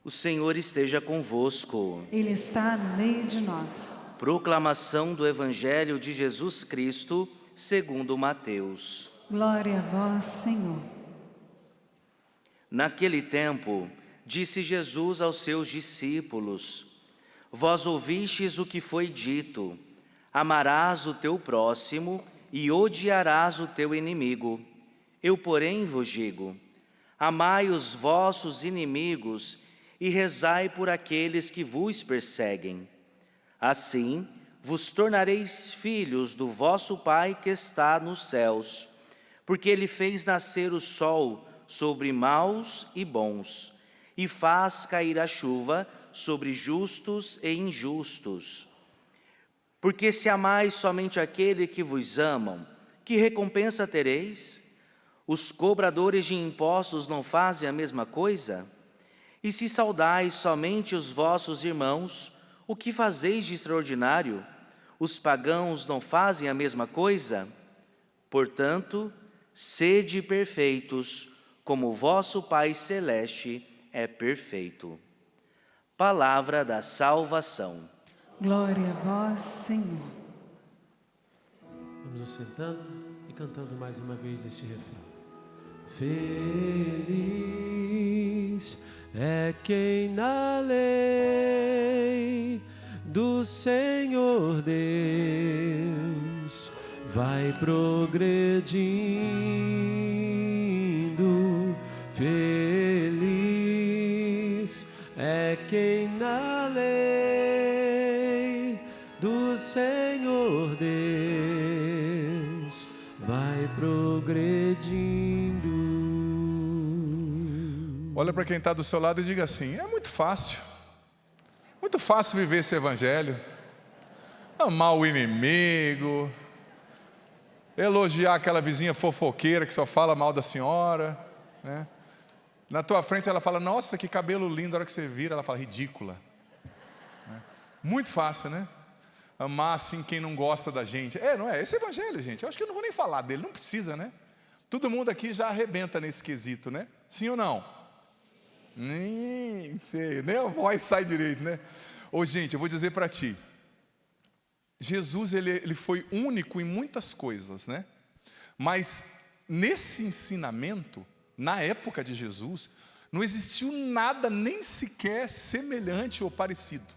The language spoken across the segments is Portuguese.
O Senhor esteja convosco. Ele está no meio de nós. Proclamação do Evangelho de Jesus Cristo, segundo Mateus. Glória a vós, Senhor. Naquele tempo, disse Jesus aos seus discípulos: Vós ouvistes o que foi dito: amarás o teu próximo e odiarás o teu inimigo. Eu, porém, vos digo: amai os vossos inimigos e rezai por aqueles que vos perseguem. Assim, vos tornareis filhos do vosso Pai que está nos céus, porque Ele fez nascer o sol sobre maus e bons, e faz cair a chuva sobre justos e injustos. Porque se amais somente aquele que vos amam, que recompensa tereis? Os cobradores de impostos não fazem a mesma coisa? E se saudais somente os vossos irmãos, o que fazeis de extraordinário? Os pagãos não fazem a mesma coisa? Portanto, sede perfeitos, como o vosso Pai Celeste é perfeito. Palavra da salvação. Glória a vós, Senhor. Vamos nos sentando e cantando mais uma vez este refrão. Feliz é quem na lei do Senhor Deus vai progredindo. Feliz é quem na lei do Senhor Deus vai progredindo. Olha para quem está do seu lado e diga assim: é muito fácil viver esse evangelho. Amar o inimigo, elogiar aquela vizinha fofoqueira que só fala mal da senhora, né? Na tua frente ela fala: nossa, que cabelo lindo. A hora que você vira, ela fala: ridícula, né? Muito fácil, né? Amar assim quem não gosta da gente. Não é? Esse evangelho, gente, eu acho que eu não vou nem falar dele, não precisa, né? Todo mundo aqui já arrebenta nesse quesito, né? Sim ou não? Nem sei, nem a voz sai direito, né? Ô, gente, eu vou dizer para ti, Jesus ele foi único em muitas coisas, né? Mas nesse ensinamento, na época de Jesus, não existiu nada nem sequer semelhante ou parecido.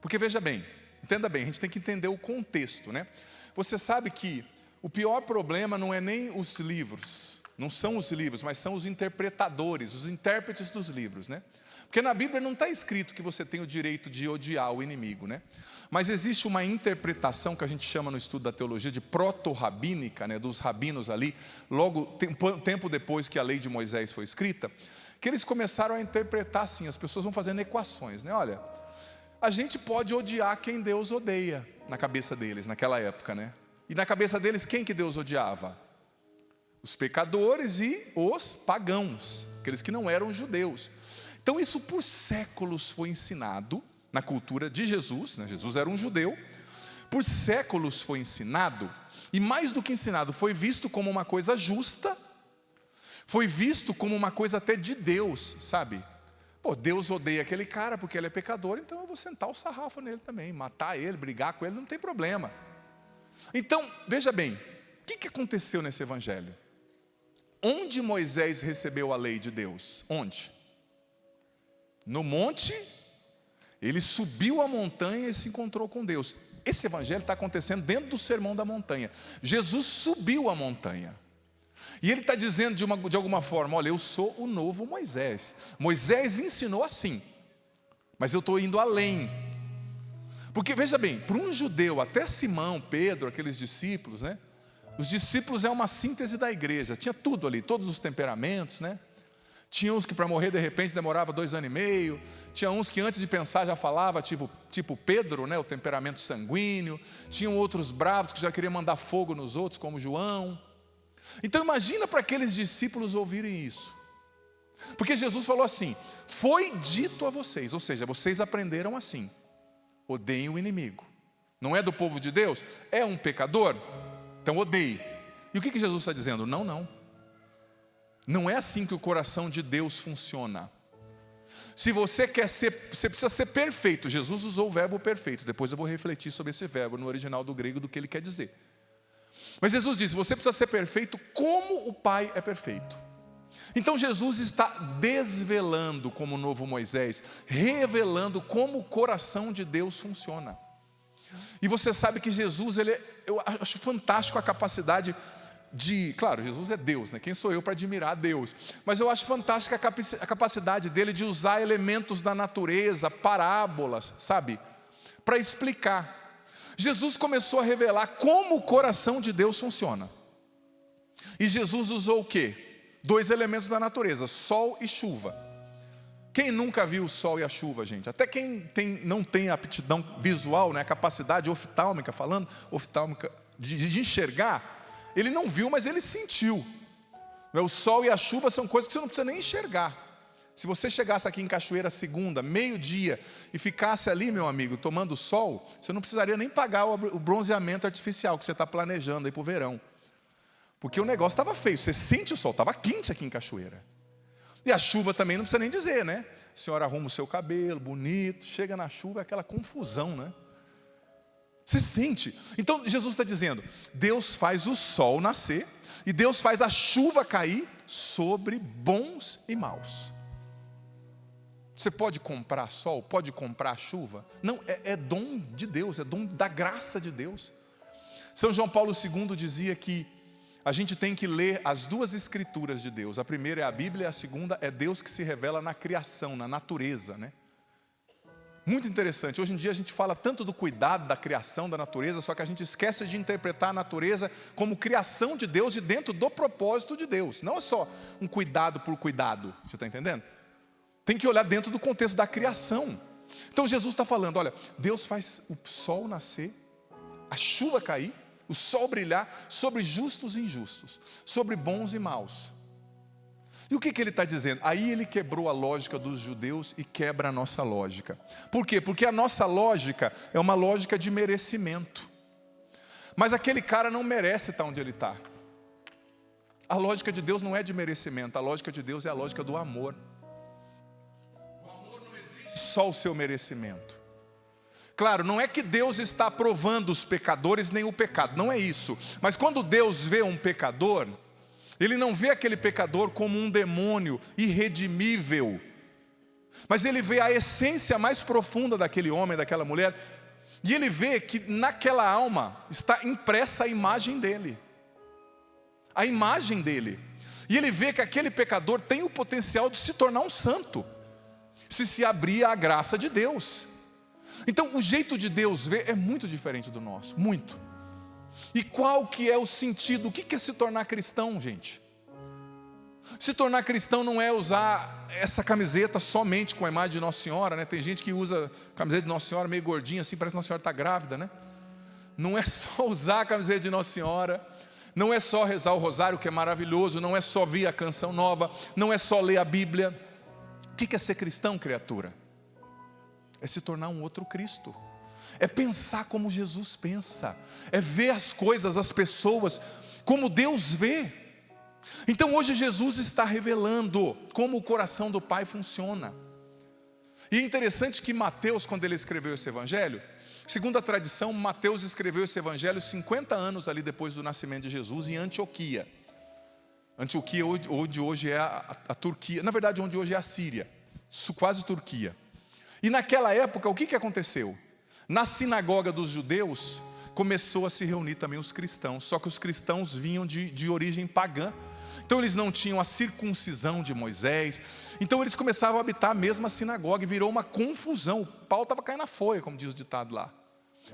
Porque veja bem, entenda bem, a gente tem que entender o contexto, né? Você sabe que o pior problema não é nem os livros, não são os livros, mas são os interpretadores, os intérpretes dos livros, né? Porque na Bíblia não está escrito que você tem o direito de odiar o inimigo, né? Mas existe uma interpretação que a gente chama no estudo da teologia de proto-rabínica, né? Dos rabinos ali, logo tempo depois que a lei de Moisés foi escrita, que eles começaram a interpretar assim, as pessoas vão fazendo equações, né? Olha, a gente pode odiar quem Deus odeia, na cabeça deles, naquela época, né? E na cabeça deles, quem que Deus odiava? Os pecadores e os pagãos, aqueles que não eram judeus. Então isso por séculos foi ensinado na cultura de Jesus, né? Jesus era um judeu, por séculos foi ensinado, e mais do que ensinado, foi visto como uma coisa justa, foi visto como uma coisa até de Deus, sabe? Pô, Deus odeia aquele cara porque ele é pecador, então eu vou sentar o sarrafo nele também, matar ele, brigar com ele, não tem problema. Então, veja bem, o que aconteceu nesse evangelho? Onde Moisés recebeu a lei de Deus? Onde? No monte. Ele subiu a montanha e se encontrou com Deus. Esse evangelho está acontecendo dentro do sermão da montanha. Jesus subiu a montanha. E ele está dizendo de alguma forma: olha, eu sou o novo Moisés. Moisés ensinou assim, mas eu estou indo além. Porque veja bem, para um judeu, até Simão, Pedro, aqueles discípulos, né? Os discípulos é uma síntese da igreja. Tinha tudo ali, todos os temperamentos, né? Tinha uns que para morrer de repente demorava 2 anos e meio. Tinha uns que antes de pensar já falava, tipo Pedro, né? O temperamento sanguíneo. Tinham outros bravos que já queriam mandar fogo nos outros, como João. Então imagina para aqueles discípulos ouvirem isso. Porque Jesus falou assim: foi dito a vocês, ou seja, vocês aprenderam assim: odeiem o inimigo. Não é do povo de Deus? É um pecador? Então odeie. E o que Jesus está dizendo? Não é assim que o coração de Deus funciona. Se você quer ser, você precisa ser perfeito. Jesus usou o verbo perfeito. Depois eu vou refletir sobre esse verbo no original do grego, do que ele quer dizer. Mas Jesus disse, você precisa ser perfeito como o Pai é perfeito. Então Jesus está desvelando como o novo Moisés, revelando como o coração de Deus funciona. E você sabe que Jesus, eu acho fantástico a capacidade claro, Jesus é Deus, né? Quem sou eu para admirar a Deus? Mas eu acho fantástica a capacidade dele de usar elementos da natureza, parábolas, sabe? Para explicar. Jesus começou a revelar como o coração de Deus funciona. E Jesus usou o quê? 2 elementos da natureza, sol e chuva. Quem nunca viu o sol e a chuva, gente? Até quem não tem aptidão visual, né? A capacidade oftálmica, de enxergar, ele não viu, mas ele sentiu. O sol e a chuva são coisas que você não precisa nem enxergar. Se você chegasse aqui em Cachoeira segunda, meio-dia, e ficasse ali, meu amigo, tomando sol, você não precisaria nem pagar o bronzeamento artificial que você está planejando aí para o verão. Porque o negócio estava feio, você sente o sol, estava quente aqui em Cachoeira. E a chuva também não precisa nem dizer, né? A senhora arruma o seu cabelo, bonito, chega na chuva, é aquela confusão, né? Você sente. Então Jesus está dizendo, Deus faz o sol nascer, e Deus faz a chuva cair sobre bons e maus. Você pode comprar sol, pode comprar chuva? Não, é dom de Deus, é dom da graça de Deus. São João Paulo II dizia que a gente tem que ler as 2 escrituras de Deus. A primeira é a Bíblia, e a segunda é Deus que se revela na criação, na natureza, né? Muito interessante, hoje em dia a gente fala tanto do cuidado da criação da natureza, só que a gente esquece de interpretar a natureza como criação de Deus e dentro do propósito de Deus. Não é só um cuidado por cuidado, você está entendendo? Tem que olhar dentro do contexto da criação. Então Jesus está falando, olha, Deus faz o sol nascer, a chuva cair, o sol brilhar sobre justos e injustos, sobre bons e maus. E o que ele está dizendo? Aí ele quebrou a lógica dos judeus e quebra a nossa lógica. Por quê? Porque a nossa lógica é uma lógica de merecimento. Mas aquele cara não merece estar onde ele está. A lógica de Deus não é de merecimento, a lógica de Deus é a lógica do amor. O amor não exige só o seu merecimento. Claro, não é que Deus está aprovando os pecadores nem o pecado, não é isso. Mas quando Deus vê um pecador, Ele não vê aquele pecador como um demônio irredimível, mas Ele vê a essência mais profunda daquele homem, daquela mulher, e Ele vê que naquela alma está impressa a imagem dele. A imagem dele. E Ele vê que aquele pecador tem o potencial de se tornar um santo, se abrir à graça de Deus. Então o jeito de Deus ver é muito diferente do nosso, muito. E qual que é o sentido? O que é se tornar cristão, gente? Se tornar cristão não é usar essa camiseta somente com a imagem de Nossa Senhora, né? Tem gente que usa camiseta de Nossa Senhora meio gordinha assim, parece que Nossa Senhora está grávida, né? Não é só usar a camiseta de Nossa Senhora, não é só rezar o rosário, que é maravilhoso, não é só vir a canção nova, não é só ler a Bíblia. O que é ser cristão, criatura? É se tornar um outro Cristo. É pensar como Jesus pensa, é ver as coisas, as pessoas, como Deus vê. Então hoje Jesus está revelando como o coração do Pai funciona. E é interessante que Mateus, quando ele escreveu esse evangelho, segundo a tradição, Mateus escreveu esse evangelho 50 anos ali depois do nascimento de Jesus, em Antioquia. Antioquia, onde hoje é a Turquia, na verdade onde hoje é a Síria, quase Turquia. E naquela época, o que aconteceu? Na sinagoga dos judeus, começou a se reunir também os cristãos, só que os cristãos vinham de origem pagã, então eles não tinham a circuncisão de Moisés, então eles começavam a habitar a mesma sinagoga, e virou uma confusão, o pau estava caindo na folha, como diz o ditado lá,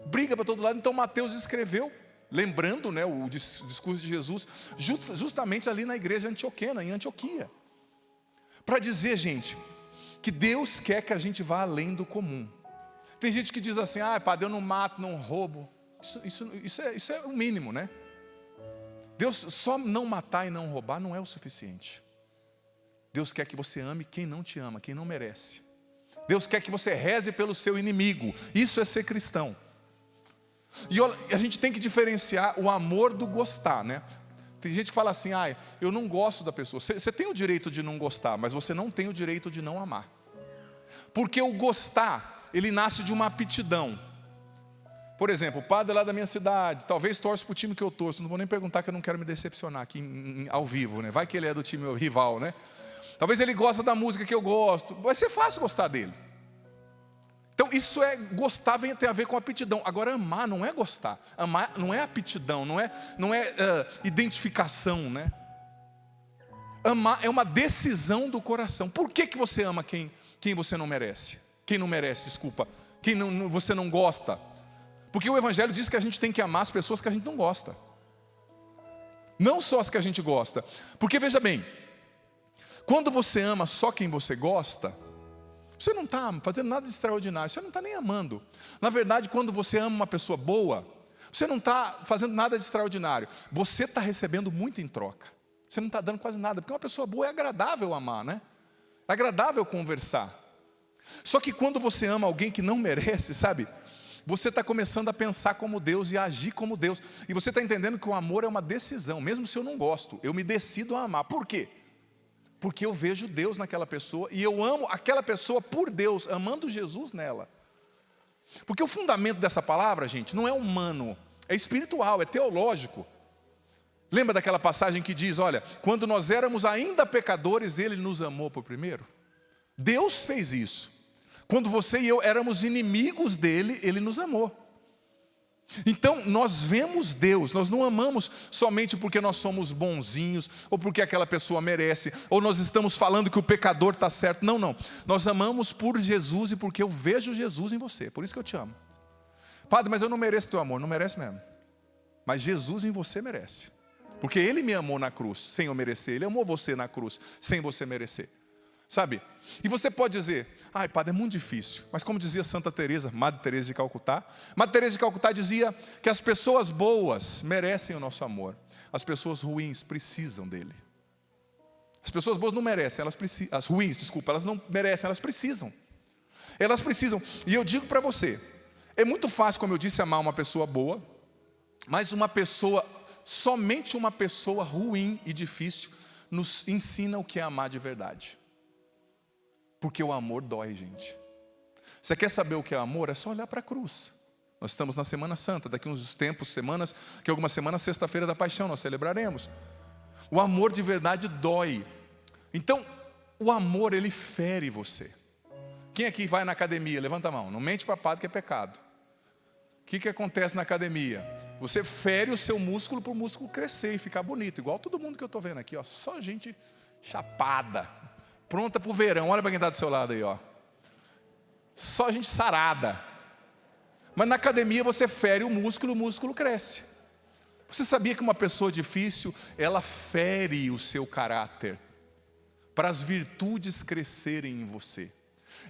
briga para todo lado. Então Mateus escreveu, lembrando, né, o discurso de Jesus, justamente ali na igreja antioquena, em Antioquia, para dizer, gente, que Deus quer que a gente vá além do comum. Tem gente que diz assim, padre, eu não mato, não roubo. Isso é o mínimo, né? Deus só não matar e não roubar não é o suficiente. Deus quer que você ame quem não te ama, quem não merece. Deus quer que você reze pelo seu inimigo. Isso é ser cristão. E a gente tem que diferenciar o amor do gostar, né? Tem gente que fala assim, eu não gosto da pessoa. Você tem o direito de não gostar, mas você não tem o direito de não amar. Porque o gostar, ele nasce de uma aptidão. Por exemplo, o padre lá da minha cidade, talvez torce para o time que eu torço. Não vou nem perguntar, que eu não quero me decepcionar aqui ao vivo, né? Vai que ele é do time rival, né? Talvez ele gosta da música que eu gosto. Vai ser fácil gostar dele. Então isso é gostar, tem a ver com aptidão. Agora amar não é gostar. Amar não é aptidão, não é identificação, né? Amar é uma decisão do coração. Por que você ama quem você não merece? Quem não merece, desculpa. Você não gosta. Porque o Evangelho diz que a gente tem que amar as pessoas que a gente não gosta. Não só as que a gente gosta. Porque veja bem, quando você ama só quem você gosta, você não está fazendo nada de extraordinário, você não está nem amando. Na verdade, quando você ama uma pessoa boa, você não está fazendo nada de extraordinário. Você está recebendo muito em troca. Você não está dando quase nada, porque uma pessoa boa é agradável amar, né? É agradável conversar. Só que quando você ama alguém que não merece, sabe? Você está começando a pensar como Deus e a agir como Deus. E você está entendendo que o amor é uma decisão. Mesmo se eu não gosto, eu me decido a amar. Por quê? Porque eu vejo Deus naquela pessoa e eu amo aquela pessoa por Deus, amando Jesus nela. Porque o fundamento dessa palavra, gente, não é humano, é espiritual, é teológico. Lembra daquela passagem que diz, olha, quando nós éramos ainda pecadores, Ele nos amou por primeiro? Deus fez isso. Quando você e eu éramos inimigos dele, Ele nos amou. Então, nós vemos Deus, nós não amamos somente porque nós somos bonzinhos, ou porque aquela pessoa merece, ou nós estamos falando que o pecador está certo. Não, não. Nós amamos por Jesus e porque eu vejo Jesus em você. Por isso que eu te amo. Padre, mas eu não mereço teu amor. Não merece mesmo. Mas Jesus em você merece. Porque Ele me amou na cruz, sem eu merecer. Ele amou você na cruz, sem você merecer. Sabe? E você pode dizer, ai padre, é muito difícil. Mas como dizia Santa Teresa, Madre Teresa de Calcutá, Madre Teresa de Calcutá dizia que as pessoas boas merecem o nosso amor. As pessoas ruins precisam dele. As pessoas boas não merecem, elas precisam. As ruins, desculpa, elas não merecem, elas precisam. Elas precisam. E eu digo para você, é muito fácil, como eu disse, amar uma pessoa boa, mas somente uma pessoa ruim e difícil nos ensina o que é amar de verdade. Porque o amor dói, gente. Você quer saber o que é amor? É só olhar para a cruz. Nós estamos na Semana Santa, daqui uns tempos, semanas, que algumas semanas, sexta-feira da Paixão, nós celebraremos. O amor de verdade dói. Então, o amor, ele fere você. Quem aqui vai na academia? Levanta a mão. Não mente para padre que é pecado. O que acontece na academia? Você fere o seu músculo para o músculo crescer e ficar bonito. Igual todo mundo que eu estou vendo aqui, ó, só gente chapada. Pronta para o verão, olha para quem está do seu lado aí, ó. Só gente sarada. Mas na academia você fere o músculo cresce. Você sabia que uma pessoa difícil, ela fere o seu caráter, para as virtudes crescerem em você.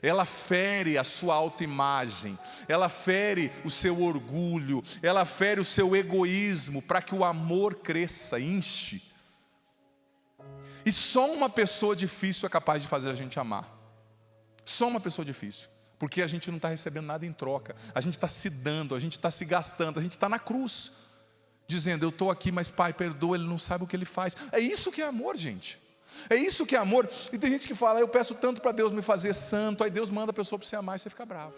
Ela fere a sua autoimagem, ela fere o seu orgulho, ela fere o seu egoísmo, para que o amor cresça, enche. E só uma pessoa difícil é capaz de fazer a gente amar. Só uma pessoa difícil. Porque a gente não está recebendo nada em troca. A gente está se dando, a gente está se gastando, a gente está na cruz. Dizendo, eu estou aqui, mas Pai, perdoa, Ele não sabe o que Ele faz. É isso que é amor, gente. É isso que é amor. E tem gente que fala, eu peço tanto para Deus me fazer santo. Aí Deus manda a pessoa para você amar e você fica bravo.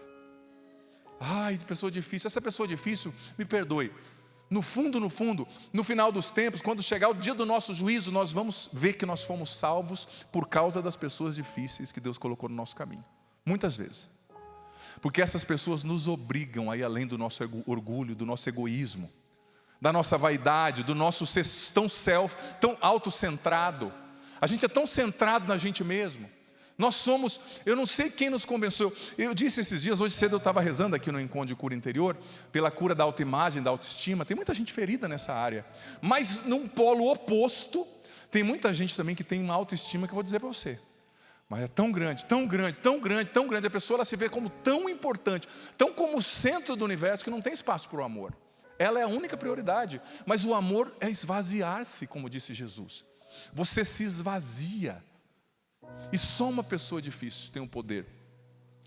Ai, pessoa difícil. Essa pessoa difícil, me perdoe. No fundo, no final dos tempos, quando chegar o dia do nosso juízo, nós vamos ver que nós fomos salvos por causa das pessoas difíceis que Deus colocou no nosso caminho. Muitas vezes. Porque essas pessoas nos obrigam a ir além do nosso orgulho, do nosso egoísmo, da nossa vaidade, do nosso ser tão autocentrado. A gente é tão centrado na gente mesmo. Nós somos, eu não sei quem nos convenceu. Eu disse esses dias, hoje cedo eu estava rezando aqui no encontro de cura interior, pela cura da autoimagem, da autoestima. Tem muita gente ferida nessa área. Mas num polo oposto, tem muita gente também que tem uma autoestima que eu vou dizer para você. Mas é tão grande, tão grande, tão grande, tão grande. A pessoa ela se vê como tão importante, tão como o centro do universo, que não tem espaço para o amor. Ela é a única prioridade. Mas o amor é esvaziar-se, como disse Jesus. Você se esvazia. E só uma pessoa difícil tem o poder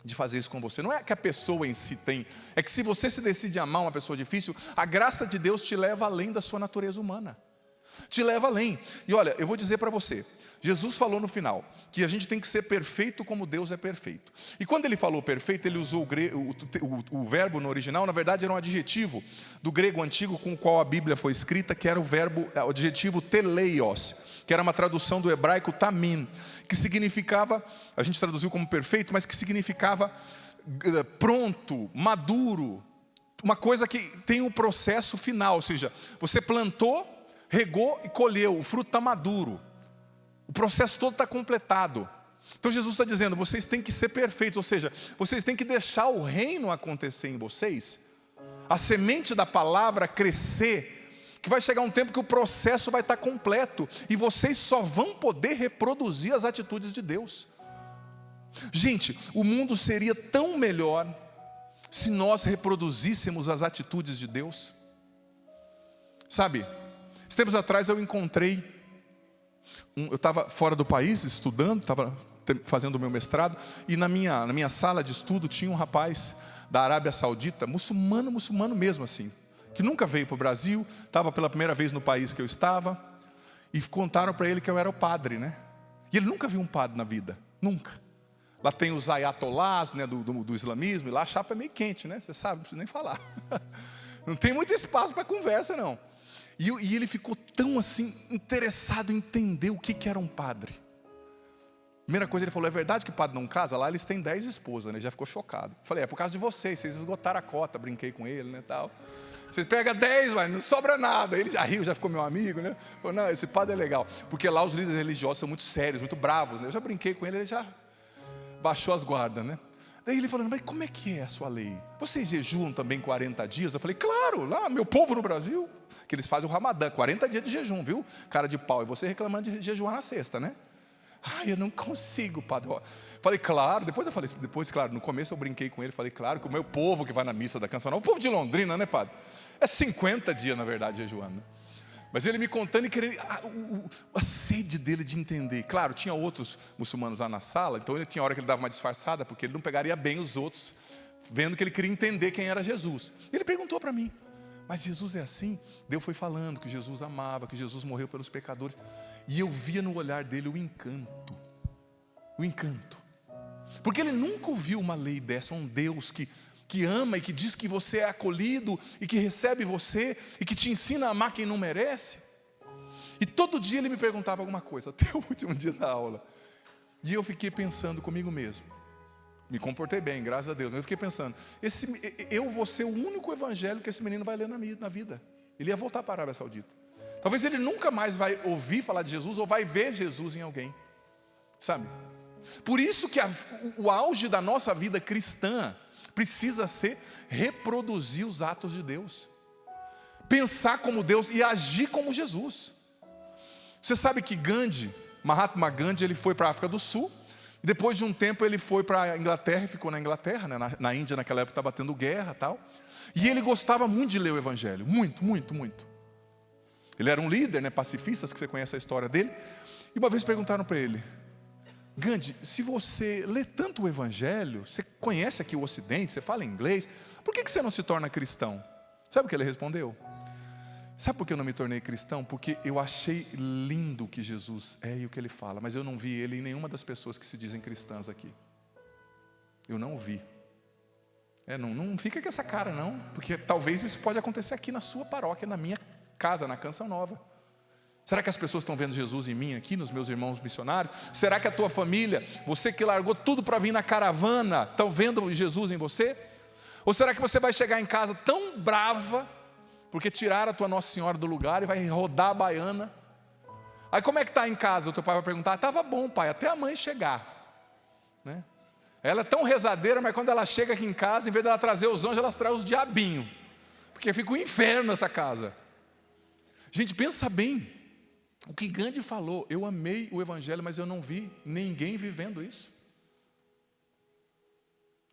de fazer isso com você. Não é que a pessoa em si tem. É que se você se decide amar uma pessoa difícil, a graça de Deus te leva além da sua natureza humana. Te leva além. E olha, eu vou dizer para você. Jesus falou no final que a gente tem que ser perfeito como Deus é perfeito. E quando ele falou perfeito, ele usou o verbo no original, na verdade era um adjetivo do grego antigo com o qual a Bíblia foi escrita, que era o adjetivo teleios, que era uma tradução do hebraico tamim, que significava, a gente traduziu como perfeito, mas que significava pronto, maduro, uma coisa que tem um processo final, ou seja, você plantou, regou e colheu, o fruto está maduro. O processo todo está completado. Então Jesus está dizendo, vocês têm que ser perfeitos, ou seja, vocês têm que deixar o reino acontecer em vocês, a semente da palavra crescer, que vai chegar um tempo que o processo vai estar completo, e vocês só vão poder reproduzir as atitudes de Deus. Gente, o mundo seria tão melhor se nós reproduzíssemos as atitudes de Deus. Sabe, tempos atrás eu encontrei, eu estava fora do país estudando, estava fazendo o meu mestrado, e na minha sala de estudo tinha um rapaz da Arábia Saudita, muçulmano mesmo assim, que nunca veio para o Brasil, estava pela primeira vez no país que eu estava, e contaram para ele que eu era o padre, né? E ele nunca viu um padre na vida, nunca. Lá tem os ayatolás, né, do islamismo, e lá a chapa é meio quente, né? Você sabe, não precisa nem falar. Não tem muito espaço para conversa, não. E ele ficou tão assim, interessado em entender o que era um padre. Primeira coisa, ele falou, é verdade que o padre não casa? Lá eles têm 10 esposas, né? Ele já ficou chocado. Falei, é por causa de vocês esgotaram a cota, brinquei com ele, né, tal. Vocês pegam 10, mas não sobra nada. Ele já riu, já ficou meu amigo, né? Falou, não, esse padre é legal. Porque lá os líderes religiosos são muito sérios, muito bravos, né? Eu já brinquei com ele, ele já baixou as guardas, né? Daí ele falando, mas como é que é a sua lei? Vocês jejuam também 40 dias? Eu falei, claro, lá meu povo no Brasil, que eles fazem o Ramadã, 40 dias de jejum, viu? Cara de pau, e você reclamando de jejuar na sexta, né? Ai, eu não consigo, padre. Falei, claro, depois, claro, no começo eu brinquei com ele, falei, claro, que o meu povo que vai na missa da Canção Nova, o povo de Londrina, né, padre? É 50 dias, na verdade, jejuando. Mas ele me contando e querendo, a sede dele de entender. Claro, tinha outros muçulmanos lá na sala, então ele tinha hora que ele dava uma disfarçada, porque ele não pegaria bem os outros, vendo que ele queria entender quem era Jesus. Ele perguntou para mim, mas Jesus é assim? Deus foi falando que Jesus amava, que Jesus morreu pelos pecadores. E eu via no olhar dele o encanto. O encanto. Porque ele nunca ouviu uma lei dessa, um Deus que ama e que diz que você é acolhido e que recebe você e que te ensina a amar quem não merece. E todo dia ele me perguntava alguma coisa, até o último dia da aula. E eu fiquei pensando comigo mesmo. Me comportei bem, graças a Deus. Mas eu fiquei pensando, eu vou ser o único evangelho que esse menino vai ler na vida. Ele ia voltar para a Arábia Saudita. Talvez ele nunca mais vai ouvir falar de Jesus ou vai ver Jesus em alguém. Sabe? Por isso que o auge da nossa vida cristã precisa ser reproduzir os atos de Deus. Pensar como Deus e agir como Jesus. Você sabe que Mahatma Gandhi, ele foi para a África do Sul, e depois de um tempo ele foi para a Inglaterra, e ficou na Inglaterra, né? Na Índia naquela época estava tendo guerra e tal, e ele gostava muito de ler o Evangelho, muito, muito, muito. Ele era um líder, né, pacifista, que você conhece a história dele, e uma vez perguntaram para ele, Gandhi, se você lê tanto o Evangelho, você conhece aqui o Ocidente, você fala inglês, por que você não se torna cristão? Sabe o que ele respondeu? Sabe por que eu não me tornei cristão? Porque eu achei lindo o que Jesus é e o que Ele fala, mas eu não vi Ele em nenhuma das pessoas que se dizem cristãs aqui. Eu não o vi. Não fica com essa cara não, porque talvez isso pode acontecer aqui na sua paróquia, na minha casa, na Canção Nova. Será que as pessoas estão vendo Jesus em mim aqui, nos meus irmãos missionários? Será que a tua família, você que largou tudo para vir na caravana, estão vendo Jesus em você? Ou será que você vai chegar em casa tão brava, porque tiraram a tua Nossa Senhora do lugar e vai rodar a baiana? Aí como é que está em casa? O teu pai vai perguntar, estava bom pai, até a mãe chegar, né? Ela é tão rezadeira, mas quando ela chega aqui em casa, em vez dela trazer os anjos, ela traz os diabinhos, porque fica um inferno essa casa. Gente, pensa bem, o que Gandhi falou, eu amei o Evangelho, mas eu não vi ninguém vivendo isso.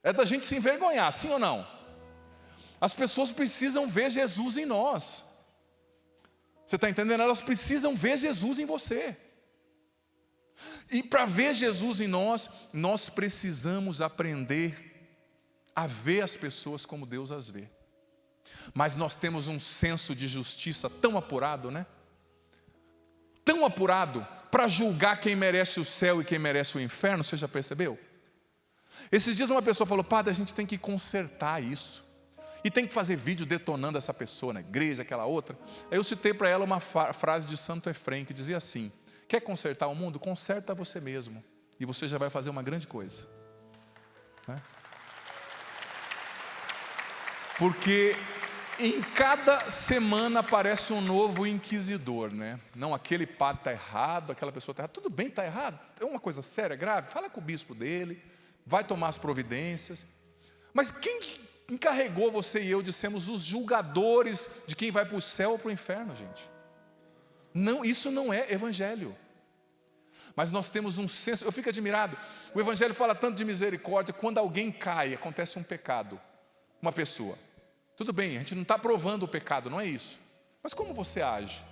É da gente se envergonhar, sim ou não? As pessoas precisam ver Jesus em nós. Você está entendendo? Elas precisam ver Jesus em você. E para ver Jesus em nós, nós precisamos aprender a ver as pessoas como Deus as vê. Mas nós temos um senso de justiça tão apurado, né? Tão apurado, para julgar quem merece o céu e quem merece o inferno, você já percebeu? Esses dias uma pessoa falou: padre, a gente tem que consertar isso. E tem que fazer vídeo detonando essa pessoa na igreja, aquela outra. Aí eu citei para ela uma frase de Santo Efrem, que dizia assim: quer consertar o mundo? Conserta você mesmo, e você já vai fazer uma grande coisa, né? Porque em cada semana aparece um novo inquisidor, né? Não, aquele padre está errado, aquela pessoa está errada. Tudo bem, está errado, é uma coisa séria, grave, fala com o bispo dele, vai tomar as providências. Mas quem encarregou você e eu de sermos os julgadores de quem vai para o céu ou para o inferno, gente? Não, isso não é evangelho. Mas nós temos um senso, eu fico admirado, o evangelho fala tanto de misericórdia. Quando alguém cai, acontece um pecado, uma pessoa, tudo bem, a gente não está provando o pecado, não é isso. Mas como você age?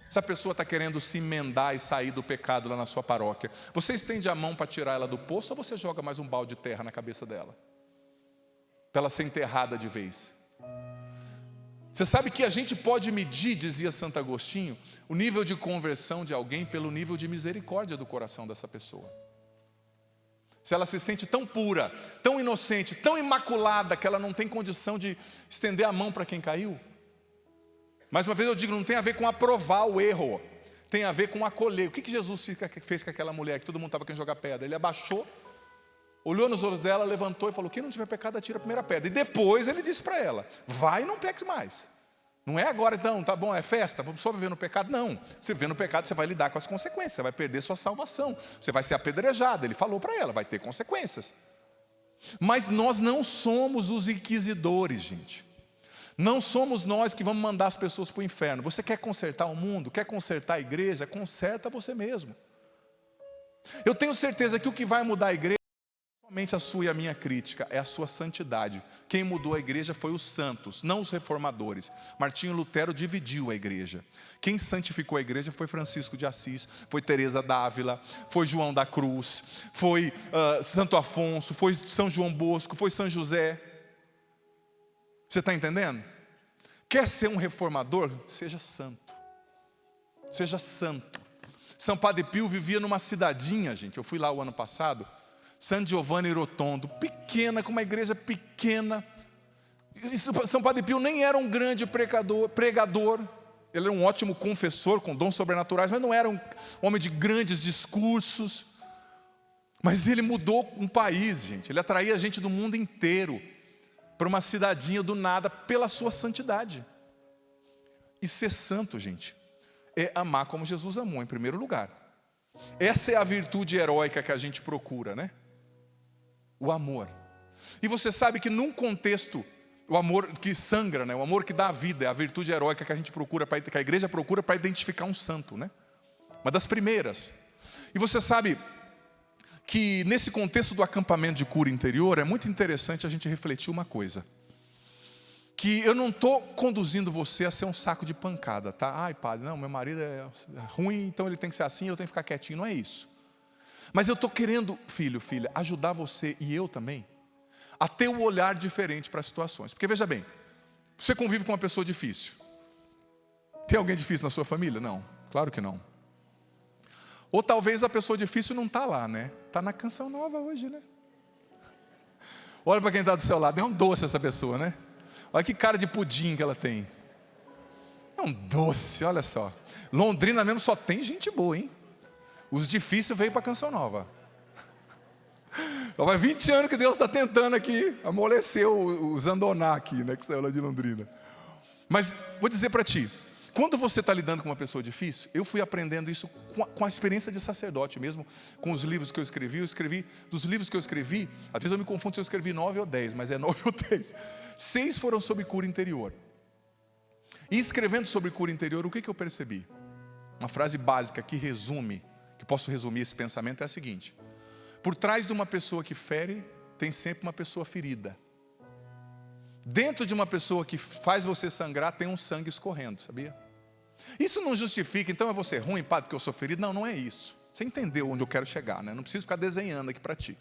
Se a pessoa está querendo se emendar e sair do pecado lá na sua paróquia, você estende a mão para tirar ela do poço, ou você joga mais um balde de terra na cabeça dela, para ela ser enterrada de vez? Você sabe que a gente pode medir, dizia Santo Agostinho, o nível de conversão de alguém pelo nível de misericórdia do coração dessa pessoa. Se ela se sente tão pura, tão inocente, tão imaculada, que ela não tem condição de estender a mão para quem caiu. Mais uma vez eu digo, não tem a ver com aprovar o erro, tem a ver com acolher. O que Jesus fez com aquela mulher que todo mundo estava querendo jogar pedra? Ele abaixou, olhou nos olhos dela, levantou e falou: quem não tiver pecado, atira a primeira pedra. E depois ele disse para ela: vai e não peques mais. Não é agora então, tá bom, é festa, vamos só viver no pecado. Não, você viver no pecado, você vai lidar com as consequências, você vai perder sua salvação, você vai ser apedrejado. Ele falou para ela, vai ter consequências. Mas nós não somos os inquisidores, gente. Não somos nós que vamos mandar as pessoas para o inferno. Você quer consertar o mundo, quer consertar a igreja, conserta você mesmo. Eu tenho certeza que o que vai mudar a igreja, somente a sua e a minha crítica, é a sua santidade. Quem mudou a igreja foi os santos, não os reformadores. Martinho Lutero dividiu a igreja. Quem santificou a igreja foi Francisco de Assis, foi Teresa d'Ávila, foi João da Cruz, foi Santo Afonso, foi São João Bosco, foi São José. Você está entendendo? Quer ser um reformador? Seja santo. Seja santo. São Padre Pio vivia numa cidadinha, gente. Eu fui lá o ano passado, San Giovanni Rotondo, pequena, com uma igreja pequena. São Padre Pio nem era um grande pregador. Ele era um ótimo confessor, com dons sobrenaturais, mas não era um homem de grandes discursos. Mas ele mudou um país, gente. Ele atraía gente do mundo inteiro para uma cidadinha do nada, pela sua santidade. E ser santo, gente, é amar como Jesus amou, em primeiro lugar. Essa é a virtude heróica que a gente procura, né? O amor. E você sabe que num contexto, o amor que sangra, né? O amor que dá a vida, é a virtude heróica que a gente procura, que a igreja procura para identificar um santo, né? Uma das primeiras. E você sabe que nesse contexto do acampamento de cura interior, é muito interessante a gente refletir uma coisa. Que eu não estou conduzindo você a ser um saco de pancada, tá? Ai, padre, não, meu marido é ruim, então ele tem que ser assim, eu tenho que ficar quietinho. Não é isso. Mas eu estou querendo, filho, filha, ajudar você e eu também a ter um olhar diferente para as situações. Porque veja bem, você convive com uma pessoa difícil. Tem alguém difícil na sua família? Não, claro que não. Ou talvez a pessoa difícil não está lá, né? Está na Canção Nova hoje, né? Olha para quem está do seu lado, é um doce essa pessoa, né? Olha que cara de pudim que ela tem. É um doce, olha só. Londrina mesmo só tem gente boa, hein? Os difíceis veio para a Canção Nova. Faz 20 anos que Deus está tentando aqui, amoleceu o Zandoná aqui, né? Que saiu lá de Londrina. Mas vou dizer para ti, quando você está lidando com uma pessoa difícil, eu fui aprendendo isso com a experiência de sacerdote mesmo, com os livros que eu escrevi, dos livros que eu escrevi, às vezes eu me confundo se eu escrevi 9 ou 10, mas é 9 ou 10. 6 foram sobre cura interior. E escrevendo sobre cura interior, o que eu percebi? Uma frase básica que resume, que posso resumir esse pensamento é a seguinte: por trás de uma pessoa que fere, tem sempre uma pessoa ferida. Dentro de uma pessoa que faz você sangrar, tem um sangue escorrendo, sabia? Isso não justifica, então é você ruim, padre, porque eu sou ferido. Não, não é isso. Você entendeu onde eu quero chegar, né? Não preciso ficar desenhando aqui para ti.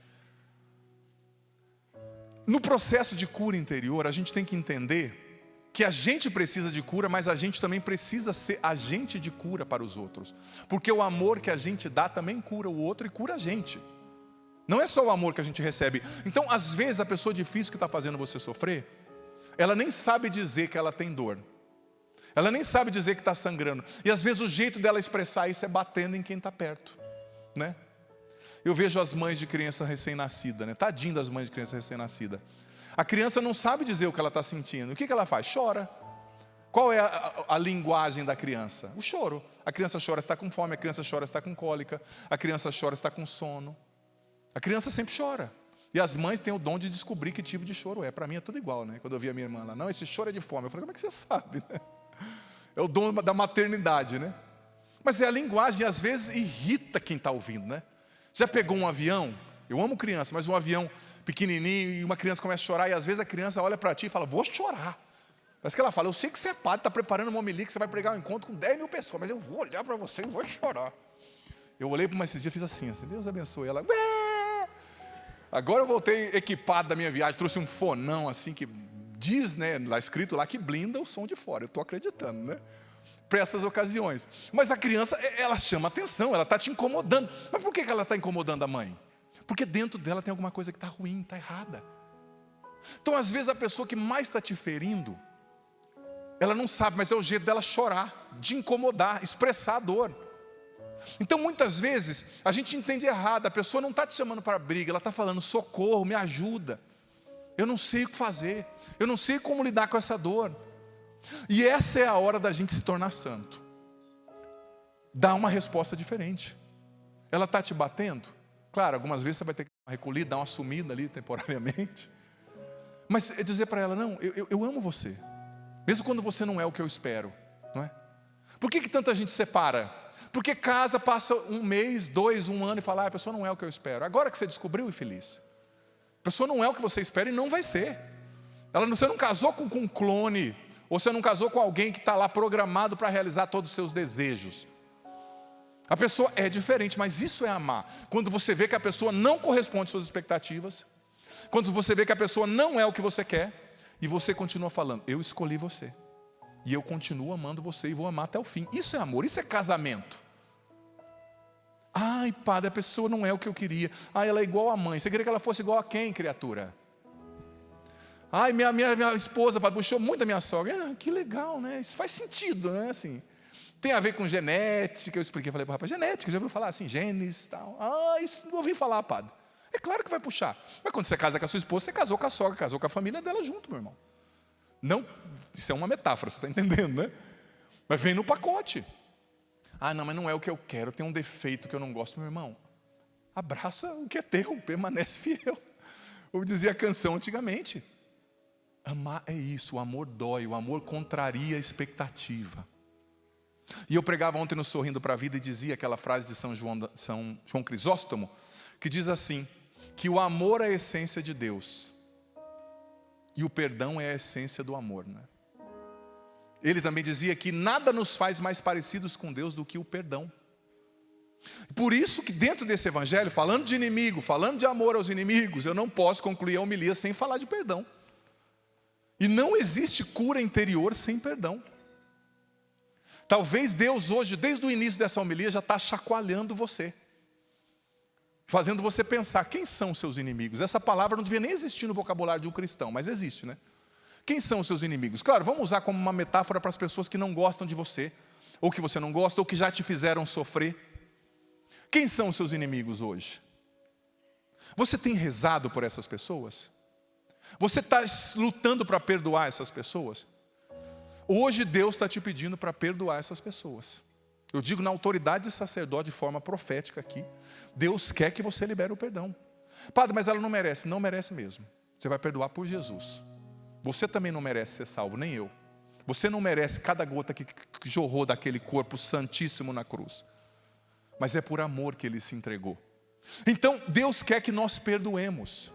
No processo de cura interior, a gente tem que entender que a gente precisa de cura, mas a gente também precisa ser agente de cura para os outros. Porque o amor que a gente dá também cura o outro e cura a gente. Não é só o amor que a gente recebe. Então, às vezes, a pessoa difícil que está fazendo você sofrer, ela nem sabe dizer que ela tem dor. Ela nem sabe dizer que está sangrando. E às vezes o jeito dela expressar isso é batendo em quem está perto, né? Eu vejo as mães de criança recém-nascida, né? Tadinho das mães de criança recém-nascida. A criança não sabe dizer o que ela está sentindo. O que ela faz? Chora. Qual é a linguagem da criança? O choro. A criança chora se está com fome, a criança chora se está com cólica, a criança chora se está com sono. A criança sempre chora. E as mães têm o dom de descobrir que tipo de choro é. Para mim é tudo igual, né? Quando eu vi a minha irmã lá, não, esse choro é de fome. Eu falei, como é que você sabe, né? É o dom da maternidade, né? Mas é a linguagem, às vezes irrita quem está ouvindo, né? Já pegou um avião? Eu amo criança, mas um avião pequenininho e uma criança começa a chorar e às vezes a criança olha para ti e fala, vou chorar. Parece que ela fala, eu sei que você é padre, está preparando uma homilia que você vai pregar um encontro com 10 mil pessoas, mas eu vou olhar para você e vou chorar. Eu olhei para uma esses dias e fiz assim, Deus abençoe ela. Ué! Agora eu voltei equipado da minha viagem, trouxe um fonão assim que diz, né, lá escrito lá que blinda o som de fora. Eu estou acreditando, né? Para essas ocasiões. Mas a criança, ela chama atenção, ela está te incomodando. Mas por que ela está incomodando a mãe? Porque dentro dela tem alguma coisa que está ruim, está errada. Então às vezes a pessoa que mais está te ferindo, ela não sabe, mas é o jeito dela chorar, de incomodar, expressar a dor. Então muitas vezes a gente entende errado, a pessoa não está te chamando para briga, ela está falando, socorro, me ajuda. Eu não sei o que fazer, eu não sei como lidar com essa dor. E essa é a hora da gente se tornar santo. Dá uma resposta diferente. Ela está te batendo? Claro, algumas vezes você vai ter que dar uma recolhida, dar uma sumida ali temporariamente. Mas é dizer para ela, não, eu amo você. Mesmo quando você não é o que eu espero, não é? Por que tanta gente separa? Porque casa, passa um mês, 2, 1 ano e fala, a pessoa não é o que eu espero. Agora que você descobriu, infeliz. A pessoa não é o que você espera e não vai ser. Você não casou com um clone, ou você não casou com alguém que está lá programado para realizar todos os seus desejos. A pessoa é diferente, mas isso é amar. Quando você vê que a pessoa não corresponde às suas expectativas, quando você vê que a pessoa não é o que você quer, e você continua falando, eu escolhi você, e eu continuo amando você e vou amar até o fim. Isso é amor, isso é casamento. Ai, padre, a pessoa não é o que eu queria. Ai, ela é igual à mãe. Você queria que ela fosse igual a quem, criatura? Ai, minha esposa, padre, puxou muito da minha sogra. Ah, que legal, né? Isso faz sentido, né? Assim, tem a ver com genética. Eu expliquei, falei para o rapaz, genética, já ouviu falar assim, genes e tal. Ah, isso não ouvi falar, padre. É claro que vai puxar. Mas quando você casa com a sua esposa, você casou com a sogra, casou com a família dela junto, meu irmão. Não, isso é uma metáfora, você está entendendo, né? Mas vem no pacote. Ah, não, mas não é o que eu quero, tem um defeito que eu não gosto. Meu irmão, abraça o que é teu, permanece fiel. Como dizia a canção antigamente. Amar é isso, o amor dói, o amor contraria a expectativa. E eu pregava ontem no Sorrindo para a Vida e dizia aquela frase de São João Crisóstomo, que diz assim, que o amor é a essência de Deus, e o perdão é a essência do amor, né? Ele também dizia que nada nos faz mais parecidos com Deus do que o perdão. Por isso que dentro desse evangelho, falando de inimigo, falando de amor aos inimigos, eu não posso concluir a homilia sem falar de perdão. E não existe cura interior sem perdão. Talvez Deus hoje, desde o início dessa homilia, já está chacoalhando você. Fazendo você pensar, quem são os seus inimigos? Essa palavra não devia nem existir no vocabulário de um cristão, mas existe, né? Quem são os seus inimigos? Claro, vamos usar como uma metáfora para as pessoas que não gostam de você, ou que você não gosta, ou que já te fizeram sofrer. Quem são os seus inimigos hoje? Você tem rezado por essas pessoas? Você está lutando para perdoar essas pessoas? Hoje Deus está te pedindo para perdoar essas pessoas. Eu digo na autoridade de sacerdote, de forma profética aqui. Deus quer que você libere o perdão. Padre, mas ela não merece. Não merece mesmo. Você vai perdoar por Jesus. Você também não merece ser salvo, nem eu. Você não merece cada gota que jorrou daquele corpo santíssimo na cruz. Mas é por amor que Ele se entregou. Então, Deus quer que nós perdoemos.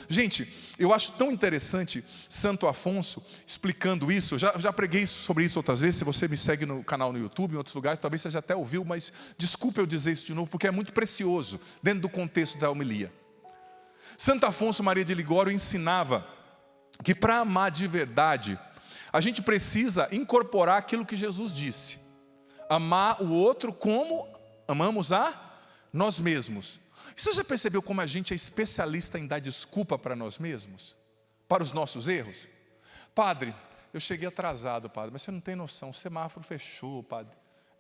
Gente, eu acho tão interessante Santo Afonso explicando isso. Já preguei sobre isso outras vezes. Se você me segue no canal no YouTube, em outros lugares, talvez você já até ouviu, mas desculpa eu dizer isso de novo, porque é muito precioso dentro do contexto da homilia. Santo Afonso Maria de Ligório ensinava que para amar de verdade, a gente precisa incorporar aquilo que Jesus disse: amar o outro como amamos a nós mesmos. Você já percebeu como a gente é especialista em dar desculpa para nós mesmos? Para os nossos erros? Padre, eu cheguei atrasado, padre, mas você não tem noção, o semáforo fechou, padre.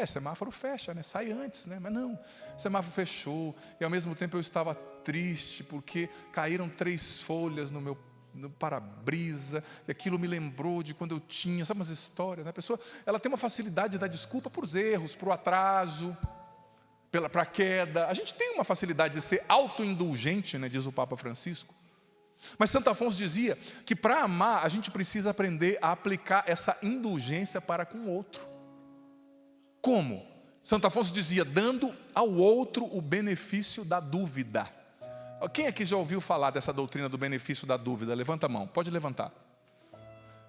Semáforo fecha, né? Sai antes, né? Mas não, semáforo fechou. E ao mesmo tempo eu estava triste, porque caíram 3 folhas no para-brisa, e aquilo me lembrou de quando eu tinha, sabe umas histórias, né? A pessoa, ela tem uma facilidade de dar desculpa por os erros, para o atraso, para a queda. A gente tem uma facilidade de ser autoindulgente, né? Diz o Papa Francisco. Mas Santo Afonso dizia que para amar a gente precisa aprender a aplicar essa indulgência para com o outro. Como? Santo Afonso dizia, dando ao outro o benefício da dúvida. Quem aqui já ouviu falar dessa doutrina do benefício da dúvida? Levanta a mão, pode levantar.